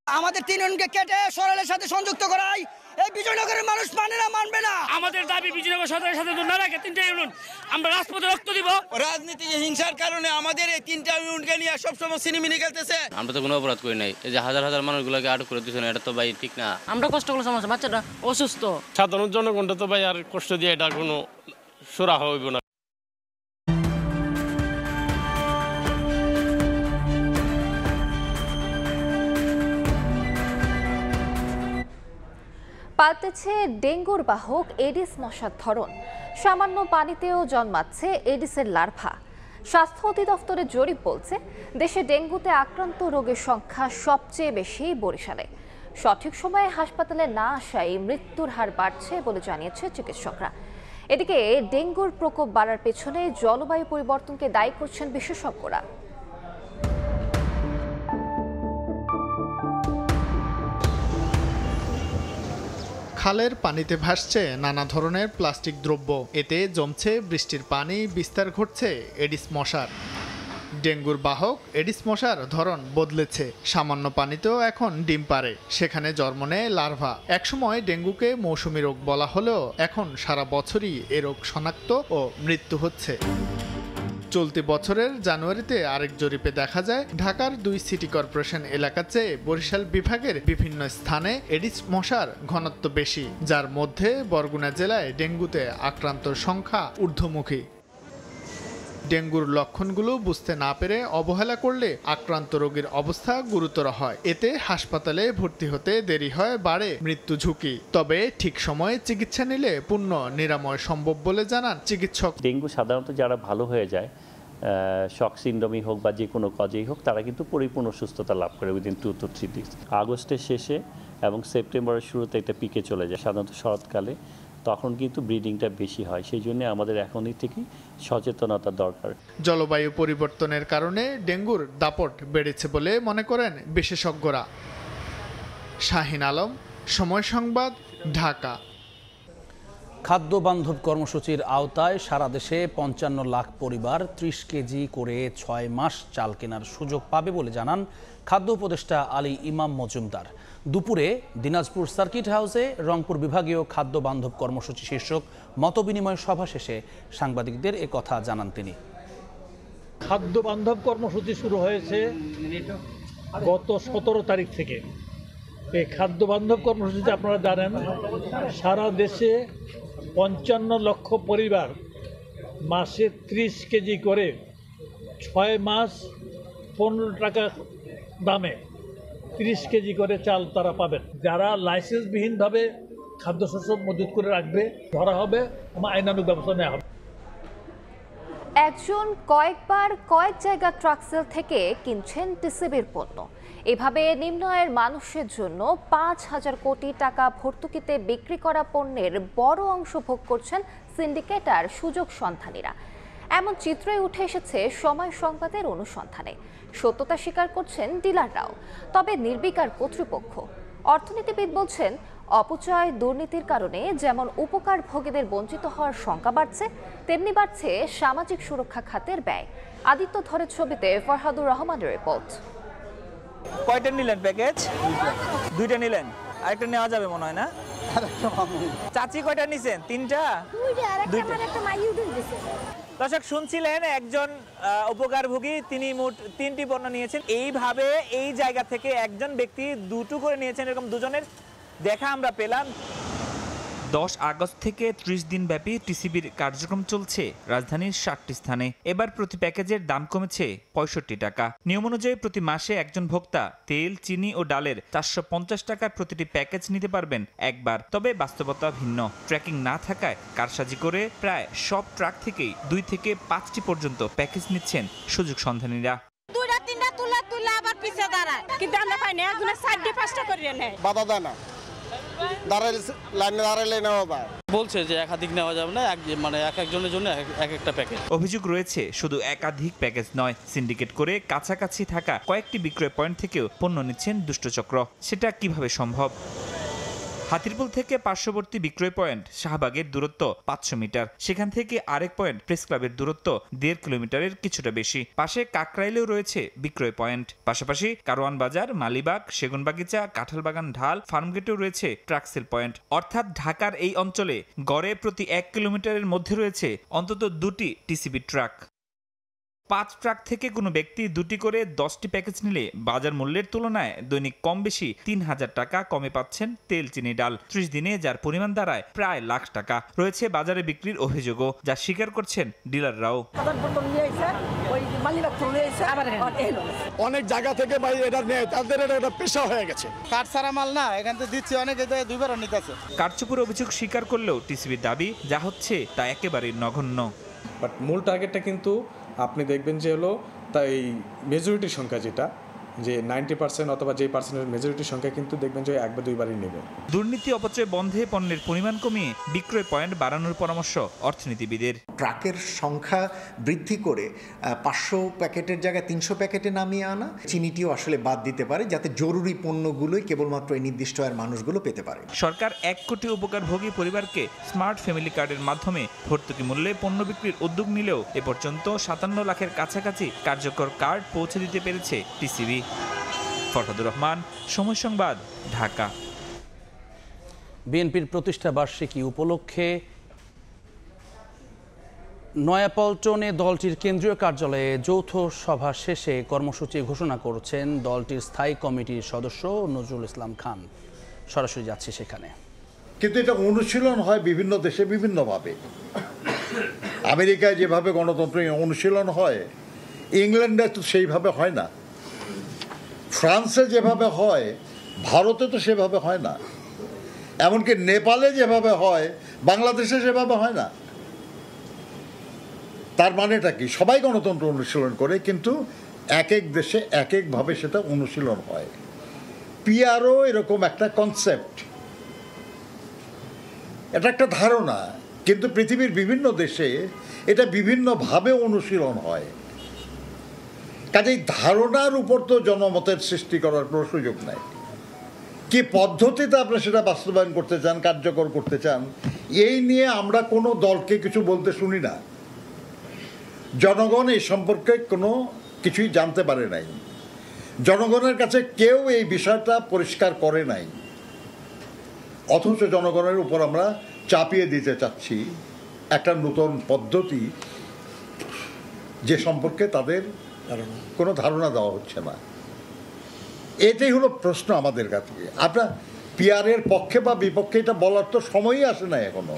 আমাদের 3 ইউনিয়নকে কেটে সরলের সাথে সংযুক্ত করাই এই বিজয়নগরের মানুষ মানে না, মানবে না। আমাদের দাবি বিজয়নগর সদরের সাথে না রাখে 3টা ইউনিয়ন আমরা রাজপথে রক্ত দিব। রাজনীতিক হিংসার কারণে আমাদের এই 3টা ইউনিয়নকে নিয়ে সবসময় সিনেমিনি খেলতেছে। আমরা তো কোনো অপরাধ করি নাই, এই যে হাজার হাজার মানুষগুলোকে আটক করে দিচ্ছেন, এটা তো ভাই ঠিক না। আমরা কষ্ট করলে সমস্যা, বাচ্চাটা অসুস্থ, সাধারণ জনগণটা তো ভাই আর কষ্ট দিয়ে এটা কোনো সুরাহা হইব না। পাল্টেছে ডেঙ্গুর বাহক এডিস মশার ধরন। সামান্য পানিতেও জন্মাচ্ছে এডিসের লার্ভা। স্বাস্থ্য অধিদপ্তরের জরিপ বলছে, দেশে ডেঙ্গুতে আক্রান্ত রোগীর সংখ্যা সবচেয়ে বেশি বরিশালে। সঠিক সময়ে হাসপাতালে না আসায় মৃত্যুর হার বাড়ছে বলে জানিয়েছে চিকিৎসকরা। এদিকে ডেঙ্গুর প্রকোপ বাড়ার পেছনে জলবায়ু পরিবর্তনকে দায়ী করছেন বিশেষজ্ঞরা। খালের পানিতে ভাসছে নানা ধরনের প্লাস্টিক দ্রব্য। এতে জমছে বৃষ্টির পানি, বিস্তার ঘটছে এডিস মশার। ডেঙ্গুর বাহক এডিস মশার ধরন বদলেছে। সামান্য পানিতেও এখন ডিম পারে, সেখানে জন্ম নেয় লার্ভা। একসময় ডেঙ্গুকে মৌসুমী রোগ বলা হলেও এখন সারা বছরই এ রোগ শনাক্ত ও মৃত্যু হচ্ছে। চলতি বছরের জানুয়ারিতে আরেক জরিপে দেখা যায়, ঢাকার 2 সিটি কর্পোরেশন এলাকার চেয়ে বরিশাল বিভাগের বিভিন্ন স্থানে এডিস মশার ঘনত্ব বেশি, যার মধ্যে বরগুনা জেলায় ডেঙ্গুতে আক্রান্তর সংখ্যা ঊর্ধ্বমুখী। ডেঙ্গুর লক্ষণগুলো বুঝতে না পেরে অবহেলা করলে আক্রান্ত রোগীর অবস্থা গুরুতর হয়। এতে হাসপাতালে ভর্তি হতে দেরি হয়, বাড়ে মৃত্যু ঝুঁকি। তবে ঠিক সময়ে চিকিৎসা নিলে পূর্ণ নিরাময় সম্ভব বলে জানান চিকিৎসক। ডেঙ্গু সাধারণত যারা ভালো হয়ে যায়, শক সিন্ড্রোমই হোক বা যে কোনো কজেই হোক, তারা কিন্তু পরিপূর্ণ সুস্থতা লাভ করে উইদিন 2 to 3 weeks। আগস্টের শেষে এবং সেপ্টেম্বরের শুরুতে একটা পিকে চলে যায়, সাধারণত শরৎকালে। তখন কিন্তু ব্রিডিংটা বেশি হয়, সেই জন্য আমাদের এখনই থেকেই সচেতনতা দরকার। জলবায়ু পরিবর্তনের কারণে ডেঙ্গুর দাপট বেড়েছে বলে মনে করেন বিশেষজ্ঞরা। শাহিন আলম, সময় সংবাদ, ঢাকা। খাদ্য বান্ধব কর্মসূচির আওতায় সারা দেশে 55 লাখ পরিবার 30 কেজি করে 6 মাস চাল কেনার সুযোগ পাবে বলে জানান খাদ্য উপদেষ্টা আলী ইমাম মজুমদার। দুপুরে দিনাজপুর সার্কিট হাউসে রংপুর বিভাগীয় খাদ্য বান্ধব কর্মসূচি শীর্ষক মতবিনিময় সভা শেষে সাংবাদিকদের একথা জানান তিনি। খাদ্য বান্ধব কর্মসূচি শুরু হয়েছে গত 17 তারিখ থেকে। এই খাদ্য বান্ধব কর্মসূচিতে আপনারা জানেন, সারা দেশে 55 লক্ষ পরিবার মাসে 30 কেজি করে 6 মাস 15 টাকা দামে 30 কেজি করে চাল তারা পাবেন। যারা লাইসেন্সবিহীনভাবে খাদ্যশস্য মজুত করে রাখবে ধরা হবে, আইনানুগ ব্যবস্থা নেওয়া হবে। একজন কয়েকবার কয়েক জায়গা ট্রাকসেল থেকে কিনছেন টিসিবির পণ্য। এভাবে নিম্ন আয়ের মানুষের জন্য 5,000 কোটি টাকা ভর্তুকিতে বিক্রি করা পণ্যের বড় অংশ ভোগ করছেন সিন্ডিকেট আর সুযোগ সন্ধানীরা। এমন চিত্রই উঠে এসেছে সময় সংবাদের অনুসন্ধানে। সত্যতা স্বীকার করছেন ডিলাররাও, তবে নির্বিকার কর্তৃপক্ষ। অর্থনীতিবিদ বলছেন, অপচয় দুর্নীতির কারণে যেমন উপকার ভোগীদের বঞ্চিত হওয়ার সংখ্যা বাড়ছে, তেমনি বাড়ছে সামাজিক সুরক্ষা খাতের ব্যয়। আদিত্য ধরের ছবিতে ফরহাদুর রহমানের রিপোর্ট। কয়টা নিলেন প্যাকেজ? 2টা নিলেন, আরেকটা নেওয়া যাবে মনে হয় না? চাচি কয়টা নিছেন? 3টা? দর্শক শুনছিলেন, একজন উপকারভোগী তিনি মোট 3টি পণ্য নিয়েছেন। এইভাবে এই জায়গা থেকে একজন ব্যক্তি 2টো করে নিয়েছেন, এরকম দুজনের দেখা আমরা পেলাম। 10 আগস্ট থেকে 30 দিন ব্যাপী টিসিবির কার্যক্রম চলছে রাজধানীর 60টি স্থানে। এবার প্রতি প্যাকেজের দাম কমেছে 65 টাকা। নিয়ম অনুযায়ী প্রতি মাসে একজন ভোক্তা তেল, চিনি ও ডালের 450 টাকার প্রতিটি প্যাকেজ নিতে পারবেন একবার। তবে বাস্তবতা ভিন্ন। ট্র্যাকিং না থাকায় কারসাজি করে প্রায় সব ট্রাক থেকেই 2 থেকে 5টি পর্যন্ত প্যাকেজ নিচ্ছেন সুযোগ সন্ধানীরা। 2-3টা তুলা আবার পিছে দাঁড়ায়, কিন্তু আমরা পাই না। একজনের 4-5টা করে নেয়, বাধা দেয় না। লাইনে দাঁড়াইলে নেওয়া যায়। বলছে যে একাধিক নেওয়া যাবে না, এক একজনের জন্য এক একটা প্যাকেজ। অভিযোগ রয়েছে শুধু একাধিক প্যাকেজ নয়, সিন্ডিকেট করে কাছাকাছি থাকা কয়েকটি বিক্রয় পয়েন্ট থেকেও পণ্য নিচ্ছেন দুষ্টচক্র। সেটা কিভাবে সম্ভব? হাতিরপুল থেকে পার্শ্ববর্তী বিক্রয় পয়েন্ট শাহবাগের দূরত্ব 500 মিটার, সেখান থেকে আরেক পয়েন্ট প্রেস ক্লাবের দূরত্ব 1.5 কিলোমিটারের কিছুটা বেশি। পাশে কাকরাইলেও রয়েছে বিক্রয় পয়েন্ট। পাশাপাশি কারওয়ান বাজার, মালিবাগ, সেগুনবাগিচা, কাঁঠালবাগান, ঢাল, ফার্মগেটেও রয়েছে ট্রাক সেল পয়েন্ট। অর্থাৎ ঢাকার এই অঞ্চলে গড়ে প্রতি 1 কিলোমিটারের মধ্যে রয়েছে অন্তত 2টি টিসিবি ট্রাক। 5 ট্রাক থেকে কোনো ব্যক্তি 2টি করে 10টি প্যাকেজ নিলে বাজার মূল্যের তুলনায় দৈনিক কম বেশি 3000 টাকা কমে পাচ্ছেন তেল, চিনি, ডাল। 30 দিনে যার পরিমাণ দাঁড়ায় প্রায় লাখ টাকা। রয়েছে বাজারে বিক্রির অভিযোগও, যা স্বীকার করছেন ডিলাররাও। অনেক জায়গা থেকে ভাই এটা নেয়, তাদের এটা পেশা হয়ে গেছে। কাঠ ছাড়া মাল না, এখান থেকে দিচ্ছে অনেকে, দুইবারও নিতেছে। কারচুপির অভিযোগ স্বীকার করলেও টিসিবির দাবি যা হচ্ছে তা একেবারেই নগণ্য। বাট মূল টার্গেটটা কিন্তু আপনি দেখবেন যে হলো তাই মেজরিটির সংখ্যা যেটা যে 90% অথবা যে পার্সেন্টের মেজরিটির সংখ্যা কিন্তু দেখবেন যে 1 বা 2 বারই নেবে। দুর্নীতি অপচয় বন্ধে পণ্যের পরিমাণ কমিয়ে বিক্রয় পয়েন্ট বাড়ানোর পরামর্শ অর্থনীতিবিদের। ট্রাকের সংখ্যা বৃদ্ধি করে 500 প্যাকেটের জায়গায় 300 প্যাকেটে নামিয়ে আনা, চিনিটিও আসলে বাদ দিতে পারে, যাতে জরুরি পণ্যগুলোই কেবলমাত্র এই নির্দিষ্ট আয়ের মানুষগুলো পেতে পারে। সরকার 1 কোটি উপকারভোগী পরিবারকে স্মার্ট ফ্যামিলি কার্ডের মাধ্যমে ভর্তুকি মূল্যে পণ্য বিক্রির উদ্যোগ নিলেও এ পর্যন্ত 57 লাখের কাছাকাছি কার্যকর কার্ড পৌঁছে দিতে পেরেছে টিসিবি। ফরহাদুর রহমান, সময় সংবাদ, ঢাকা। বিএনপির প্রতিষ্ঠা বার্ষিকী উপলক্ষে নয়াপল্টনে দলটির কেন্দ্রীয় কার্যালয়ে যৌথ সভা শেষে কর্মসূচি ঘোষণা করছেন দলটির স্থায়ী কমিটির সদস্য নজরুল ইসলাম খান। সরাসরি যাচ্ছে সেখানে। কিন্তু এটা অনুশীলন হয় বিভিন্ন দেশে বিভিন্নভাবে। আমেরিকায় যেভাবে গণতন্ত্র অনুশীলন হয়, ইংল্যান্ডে তো সেইভাবে হয় না, ফ্রান্সে যেভাবে হয় ভারতে তো সেভাবে হয় না, এমনকি নেপালে যেভাবে হয় বাংলাদেশে সেভাবে হয় না। তার মানেটা কি? সবাই গণতন্ত্র অনুশীলন করে, কিন্তু এক এক দেশে এক একভাবে সেটা অনুশীলন হয়। পিআরও এরকম একটা কনসেপ্ট, এটা একটা ধারণা, কিন্তু পৃথিবীর বিভিন্ন দেশে এটা বিভিন্নভাবে অনুশীলন হয়। কাজেই ধারণার উপর তো জনমতের সৃষ্টি করার কোনো সুযোগ নাই। কি পদ্ধতিতে আপনি সেটা বাস্তবায়ন করতে চান, কার্যকর করতে চান, এই নিয়ে আমরা কোনো দলকে কিছু বলতে শুনি না। জনগণ এই সম্পর্কে কোনো কিছুই জানতে পারে নাই, জনগণের কাছে কেউ এই বিষয়টা পরিষ্কার করে নাই, অথচ জনগণের উপর আমরা চাপিয়ে দিতে চাচ্ছি একটা নতুন পদ্ধতি যে সম্পর্কে তাদের কোনো ধারণা দেওয়া হচ্ছে না। এটাই হলো প্রশ্ন আমাদের কাছে। আপনার পিআরের পক্ষে বা বিপক্ষে এটা বলার তো সময়ই আসে না এখনো,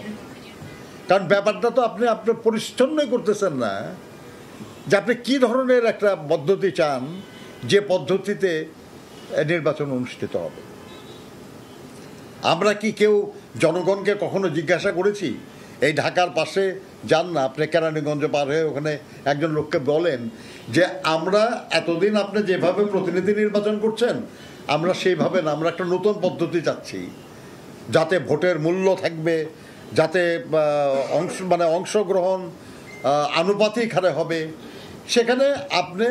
কারণ ব্যাপারটা তো আপনি আপনার পরিচ্ছন্নই করতেছেন না যে আপনি কী ধরনের একটা পদ্ধতি চান যে পদ্ধতিতে নির্বাচন অনুষ্ঠিত হবে। আমরা কি কেউ জনগণকে কখনো জিজ্ঞাসা করেছি? এই ঢাকার পাশে যান না আপনি, কেরানীগঞ্জ পার হয়ে ওখানে একজন লোককে বলেন যে আমরা এতদিন আপনি যেভাবে প্রতিনিধি নির্বাচন করছেন আমরা সেইভাবে না, আমরা একটা নতুন পদ্ধতি চাচ্ছি যাতে ভোটের মূল্য থাকবে, যাতে অংশগ্রহণ আনুপাতিক হারে হবে। সেখানে আপনি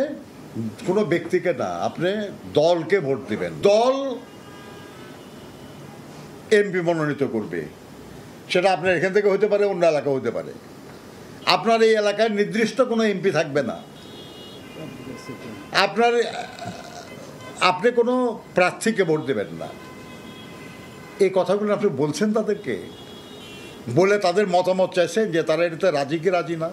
কোনো ব্যক্তিকে না, আপনি দলকে ভোট দিবেন, দল এমপি মনোনীত করবে। সেটা আপনার এখান থেকে হতে পারে, অন্য এলাকা হতে পারে। আপনার এই এলাকায় নির্দিষ্ট কোনো এমপি থাকবে না, আপনি কোনো প্রার্থীকে ভোট দেবেন না। এই কথাগুলো আপনি বলছেন তাদেরকে, বলে তাদের মতামত চাইছেন যে তারা এটাতে রাজি কি রাজি না।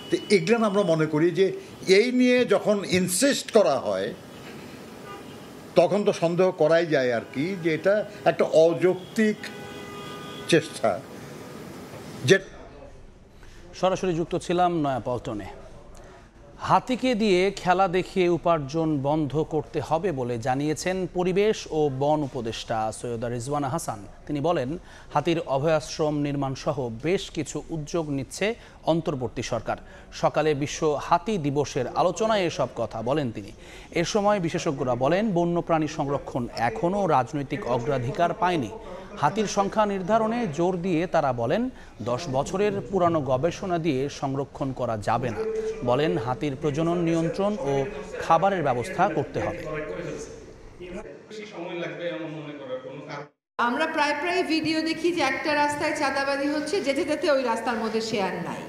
তো এগুলো আমরা মনে করি যে এই নিয়ে যখন ইনসিস্ট করা হয় তখন তো সন্দেহ করাই যায় আর কি, যে এটা একটা অযৌক্তিক চেষ্টা। যে সরাসরি যুক্ত ছিলাম নয়াপল্টনে। হাতিকে দিয়ে খেলা দেখিয়ে উপার্জন বন্ধ করতে হবে বলে জানিয়েছেন পরিবেশ ও বন উপদেষ্টা সৈয়দা রিজওয়ানা হাসান। তিনি বলেন, হাতির অভয়াশ্রম নির্মাণ সহ বেশ কিছু উদ্যোগ নিচ্ছে অন্তর্বর্তী সরকার। সকালে বিশ্ব হাতি দিবসের আলোচনায় এসব কথা বলেন তিনি। এ সময় বিশেষজ্ঞরা বলেন, বন্যপ্রাণী সংরক্ষণ এখনও রাজনৈতিক অগ্রাধিকার পায়নি। হাতির সংখ্যা নির্ধারণে জোর দিয়ে তারা বলেন, 10 বছরের পুরানো গবেষণা দিয়ে সংরক্ষণ করা যাবে না। বলেন, হাতির প্রজনন নিয়ন্ত্রণ ও খাবারের ব্যবস্থা করতে হবে। আমরা প্রায় ভিডিও দেখি যে একটা রাস্তায় চাঁদাবাজি হচ্ছে, যেতে যেতে ওই রাস্তার মধ্যে শেয়ার নাই।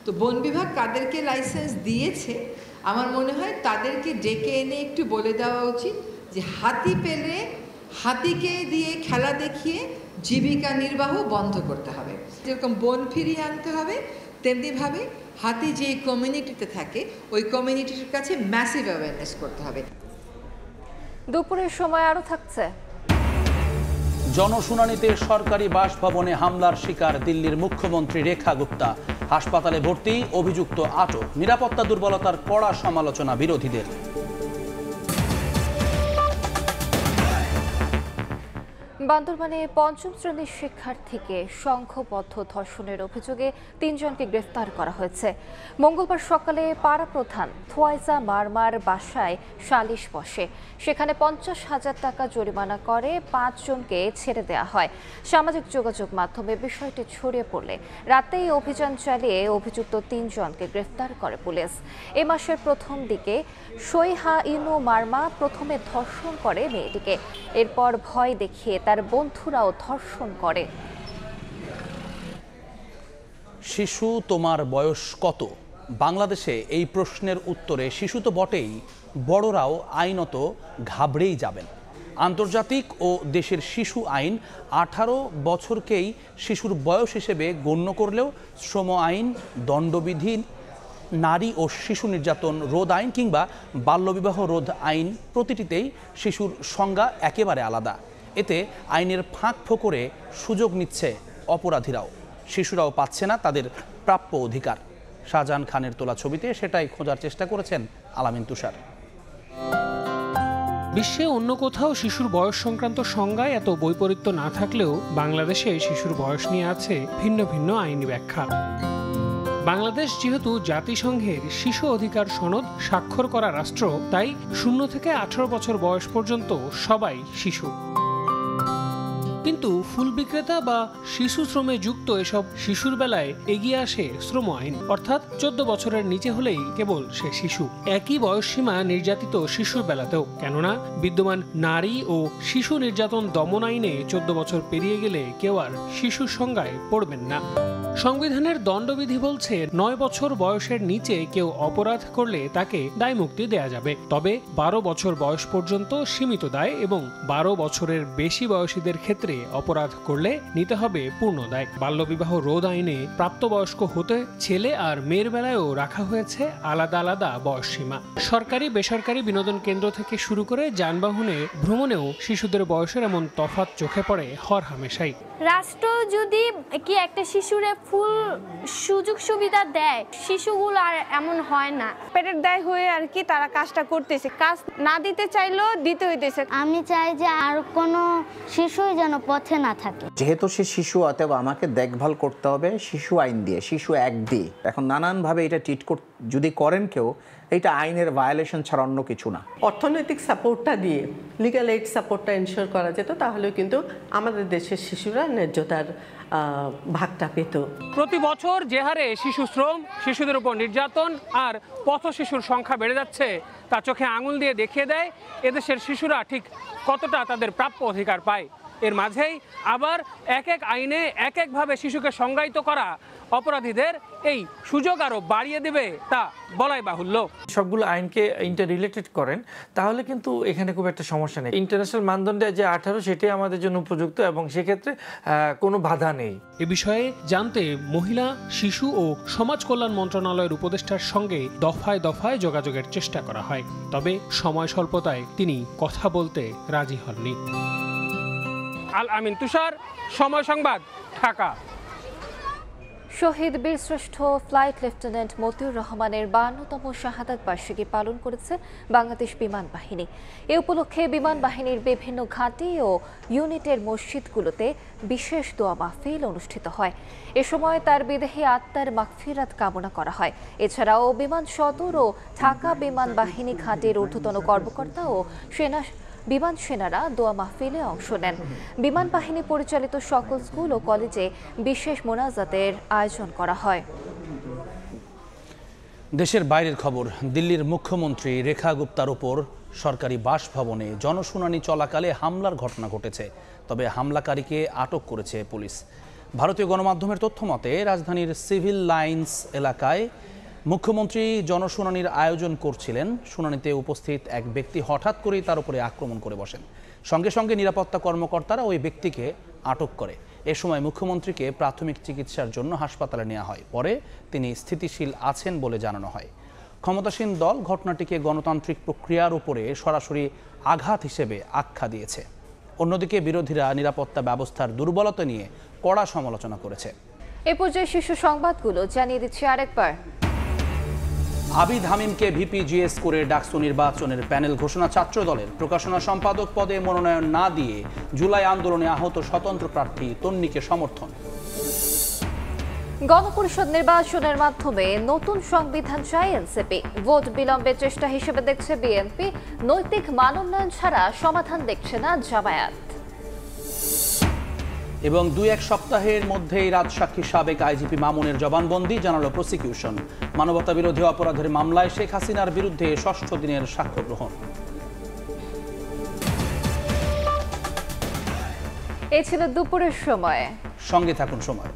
তো বন বিভাগ কাদেরকে লাইসেন্স দিয়েছে, আমার মনে হয় তাদেরকে ডেকে এনে একটু বলে দেওয়া উচিত যে হাতি পেলে হাতিকে দিয়ে খেলা দেখিয়ে জীবিকা নির্বাহ বন্ধ করতে হবে। যেরকম বন ফিরিয়ে আনতে হবে, তেমনিভাবে হাতি যে কমিউনিটিতে থাকে ওই কমিউনিটির কাছে ম্যাসিভ অ্যাওয়ারনেস করতে হবে। দুপুরের সময় আরও থাকছে। জনশুনানিতে সরকারি বাসভবনে হামলার শিকার দিল্লির মুখ্যমন্ত্রী রেখা গুপ্তা। হাসপাতালে ভর্তি, অভিযুক্ত আটক। নিরাপত্তা দুর্বলতার কড়া সমালোচনা বিরোধীদের। বান্দরবানে ৫ম শ্রেণীর শিক্ষার্থীকে সংঘবদ্ধ ধর্ষণের অভিযোগে ৩ জনকে গ্রেফতার করা হয়েছে। মঙ্গলবার সকালে পাড়া প্রধান থোয়াইজা মারমার বাসায় সালিশ বসে। সেখানে ৫০,০০০ টাকা জরিমানা করে ৫ জনকে ছেড়ে দেওয়া হয়। সামাজিক যোগাযোগ মাধ্যমে বিষয়টি ছড়িয়ে পড়লে রাতেই অভিযান চালিয়ে অভিযুক্ত ৩ জনকে গ্রেফতার করে পুলিশ। এ মাসের প্রথম দিকে সৈহা ইনু মারমা প্রথমে ধর্ষণ করে মেয়েটিকে। এরপর ভয় দেখিয়ে তার বন্ধুরাও ধর্ষণ করে। শিশু তোমার বয়স কত? বাংলাদেশে এই প্রশ্নের উত্তরে শিশু তো বটেই, বড়রাও আইনত ঘাবড়েই যাবেন। আন্তর্জাতিক ও দেশের শিশু আইন 18 বছরকেই শিশুর বয়স হিসেবে গণ্য করলেও শ্রম আইন, দণ্ডবিধি, নারী ও শিশু নির্যাতন রোধ আইন কিংবা বাল্যবিবাহ রোধ আইন প্রতিটিতেই শিশুর সংজ্ঞা একেবারে আলাদা। এতে আইনের ফাঁক ফোকরে সুযোগ নিচ্ছে অপরাধীরাও। শিশুরাও পাচ্ছে না তাদের প্রাপ্য অধিকার। শাহজাহান খানের তোলা ছবিতে সেটাই খোঁজার চেষ্টা করেছেন আলামিন তুষার। বিশ্বে অন্য কোথাও শিশুর বয়স সংক্রান্ত সংজ্ঞায় এত বৈপরীত্য না থাকলেও বাংলাদেশে শিশুর বয়স নিয়ে আছে ভিন্ন ভিন্ন আইনি ব্যাখ্যা। বাংলাদেশ যেহেতু জাতিসংঘের শিশু অধিকার সনদ স্বাক্ষর করা রাষ্ট্র, তাই 0 থেকে 18 বছর বয়স পর্যন্ত সবাই শিশু। কিন্তু ফুল বিক্রেতা বা শিশু শ্রমে যুক্ত এসব শিশুর বেলায় এগিয়ে আসে শ্রম আইন, অর্থাৎ 14 বছরের নিচে হলেই কেবল সে শিশু। একই বয়সসীমা নির্যাতিত শিশুর বেলাতেও, কেননা বিদ্যমান নারী ও শিশু নির্যাতন দমন আইনে 14 বছর পেরিয়ে গেলে কেউ আর শিশুর সংজ্ঞায় পড়বেন না। সংবিধানের দণ্ডবিধি বলছে 9 বছর বয়সের নিচে কেউ অপরাধ করলে তাকে দায়মুক্তি দেয়া যাবে, তবে 12 বছর বয়স পর্যন্ত সীমিত দায় এবং 12 বছরের বেশি বয়সীদের ক্ষেত্রে অপরাধ করলে নিতে হবে পূর্ণ দায়। বাল্যবিবাহ রোধ আইনে প্রাপ্তবয়স্ক হতে ছেলে আর মেয়ের বেলায়ও রাখা হয়েছে আলাদা আলাদা বয়সসীমা। সরকারি বেসরকারি বিনোদন কেন্দ্র থেকে শুরু করে যানবাহনে ভ্রমণেও শিশুদের বয়সের এমন তফাৎ চোখে পড়ে হরহামেশাই। রাষ্ট্র যদি কি একটা শিশুরে ফুল সুযোগ সুবিধা দেয়, শিশুগুলো আর এমন হয় না। পেটের দায় হয়ে আর কি তারা কাজটা করতেছে, কাজ না দিতে চাইলেও দিতে হইতেছে। আমি চাই যে আর কোনো শিশুই যেন পথে না থাকে। যেহেতু সে শিশু, অতএব আমাকে দেখভাল করতে হবে শিশু আইন দিয়ে, শিশু অ্যাক্ট দিয়ে। এখন নানানভাবে এটা ট্রিট যদি করেন কেউ, এটা আইনের ভায়োলেশন ছাড়া অন্য কিছু না। অর্থনৈতিক সাপোর্টটা দিয়ে, লিগ্যাল এইড সাপোর্টটা এনশিওর করা যেত, তাহলে কিন্তু আমাদের দেশের শিশুরা ন্যায্যতার ভাগটা পেত। প্রতি বছর যে হারে শিশু শ্রম, শিশুদের উপর নির্যাতন আর পথ শিশুর সংখ্যা বেড়ে যাচ্ছে, তা চোখে আঙুল দিয়ে দেখিয়ে দেয় এদেশের শিশুরা ঠিক কতটা তাদের প্রাপ্য অধিকার পায়। এর মাঝেই আবার এক এক আইনে এক একভাবে শিশুকে সংজ্ঞায়িত করা অপরাধীদের এই সুযোগ আরো বাড়িয়ে দেবে তা বলাই বাহুল্য। সবগুলো আইনকে ইন্টার রিলেটেড করেন, তাহলে কিন্তু এখানে খুব একটা সমস্যা নেই। ইন্টারন্যাশনাল মানদণ্ডে যে 18 সেটাই আমাদের জন্য উপযুক্ত এবং সেক্ষেত্রে কোনো বাধা নেই। এ বিষয়ে জানতে মহিলা, শিশু ও সমাজ কল্যাণ মন্ত্রণালয়ের উপদেষ্টার সঙ্গে দফায় দফায় যোগাযোগের চেষ্টা করা হয়, তবে সময় স্বল্পতায় তিনি কথা বলতে রাজি হননি। আল আমিন তুষার, সময় সংবাদ, ঢাকা। শহীদ বীরশ্রেষ্ঠ ফ্লাইট লেফটেন্যান্ট মতিউর রহমানের 52তম শাহাদাত বার্ষিকী পালন করেছে বাংলাদেশ বিমান বাহিনী। এ উপলক্ষে বিমান বাহিনীর বিভিন্ন ঘাঁটি ও ইউনিটের মসজিদগুলোতে বিশেষ দোয়া মাহফিল অনুষ্ঠিত হয়। এ সময় তার বিদেহী আত্মার মাগফিরাত কামনা করা হয়। এছাড়াও বিমান সদর ও ঢাকা বিমান বাহিনী ঘাঁটির ঊর্ধ্বতন কর্মকর্তা ও বিমান সেনারা দোয়া মাহফিলে অংশ নেন। বিমান বাহিনী পরিচালিত সকল স্কুল ও কলেজে বিশেষ মোনাজাতের আয়োজন করা হয়। দেশের বাইরের খবর, দিল্লির মুখ্যমন্ত্রী রেখা গুপ্তার উপর সরকারি বাসভবনে জনশুনানি চলাকালে হামলার ঘটনা ঘটেছে, তবে হামলাকারীকে আটক করেছে পুলিশ। ভারতীয় গণমাধ্যমের তথ্য মতে রাজধানীর সিভিল লাইন্স এলাকায় মুখ্যমন্ত্রী জনশুনানির আয়োজন করছিলেন। শুনানিতে উপস্থিত এক ব্যক্তি হঠাৎ করেই তার উপরে আক্রমণ করে বসেন। সঙ্গে সঙ্গে নিরাপত্তা কর্মকর্তারা ওই ব্যক্তিকে আটক করে। এ সময় মুখ্যমন্ত্রীকে প্রাথমিক চিকিৎসার জন্য হাসপাতালে নেওয়া হয়। পরে তিনি স্থিতিশীল আছেন বলে জানানো হয়। ক্ষমতাসীন দল ঘটনাটিকে গণতান্ত্রিক প্রক্রিয়ার উপরে সরাসরি আঘাত হিসেবে আখ্যা দিয়েছে। অন্যদিকে বিরোধীরা নিরাপত্তা ব্যবস্থার দুর্বলতা নিয়ে কড়া সমালোচনা করেছে। এ পর্যায়ে শীর্ষ সংবাদগুলো জানিয়ে দিচ্ছি আরেকবার। আবিদ হামিমকে ভিপি জিএস করে ডাকসু নির্বাচনের প্যানেল ঘোষণা ছাত্র দলের। প্রকাশনা সম্পাদক পদে মনোনয়ন না দিয়ে জুলাই আন্দোলনে আহত স্বতন্ত্র প্রার্থী তন্নিকে সমর্থন। গণপরিষদ নির্বাচনের মাধ্যমে নতুন সংবিধান চায় এনসিপি। ভোট বিলম্বের চেষ্টা হিসেবে দেখছে বিএনপি। নৈতিক মানোন্নয়ন ছাড়া সমাধান দেখছে না জামায়াত। এবং 2-1 সপ্তাহের মধ্যেই রাজসাক্ষী সাবেক আইজিপি মামুনের জবানবন্দি জানালো প্রসিকিউশন। মানবতা বিরোধী অপরাধের মামলায় শেখ হাসিনার বিরুদ্ধে 6ষ্ঠ দিনের সাক্ষ্য গ্রহণ। এ ছিল দুপুরের সময়। সঙ্গে থাকুন সময়।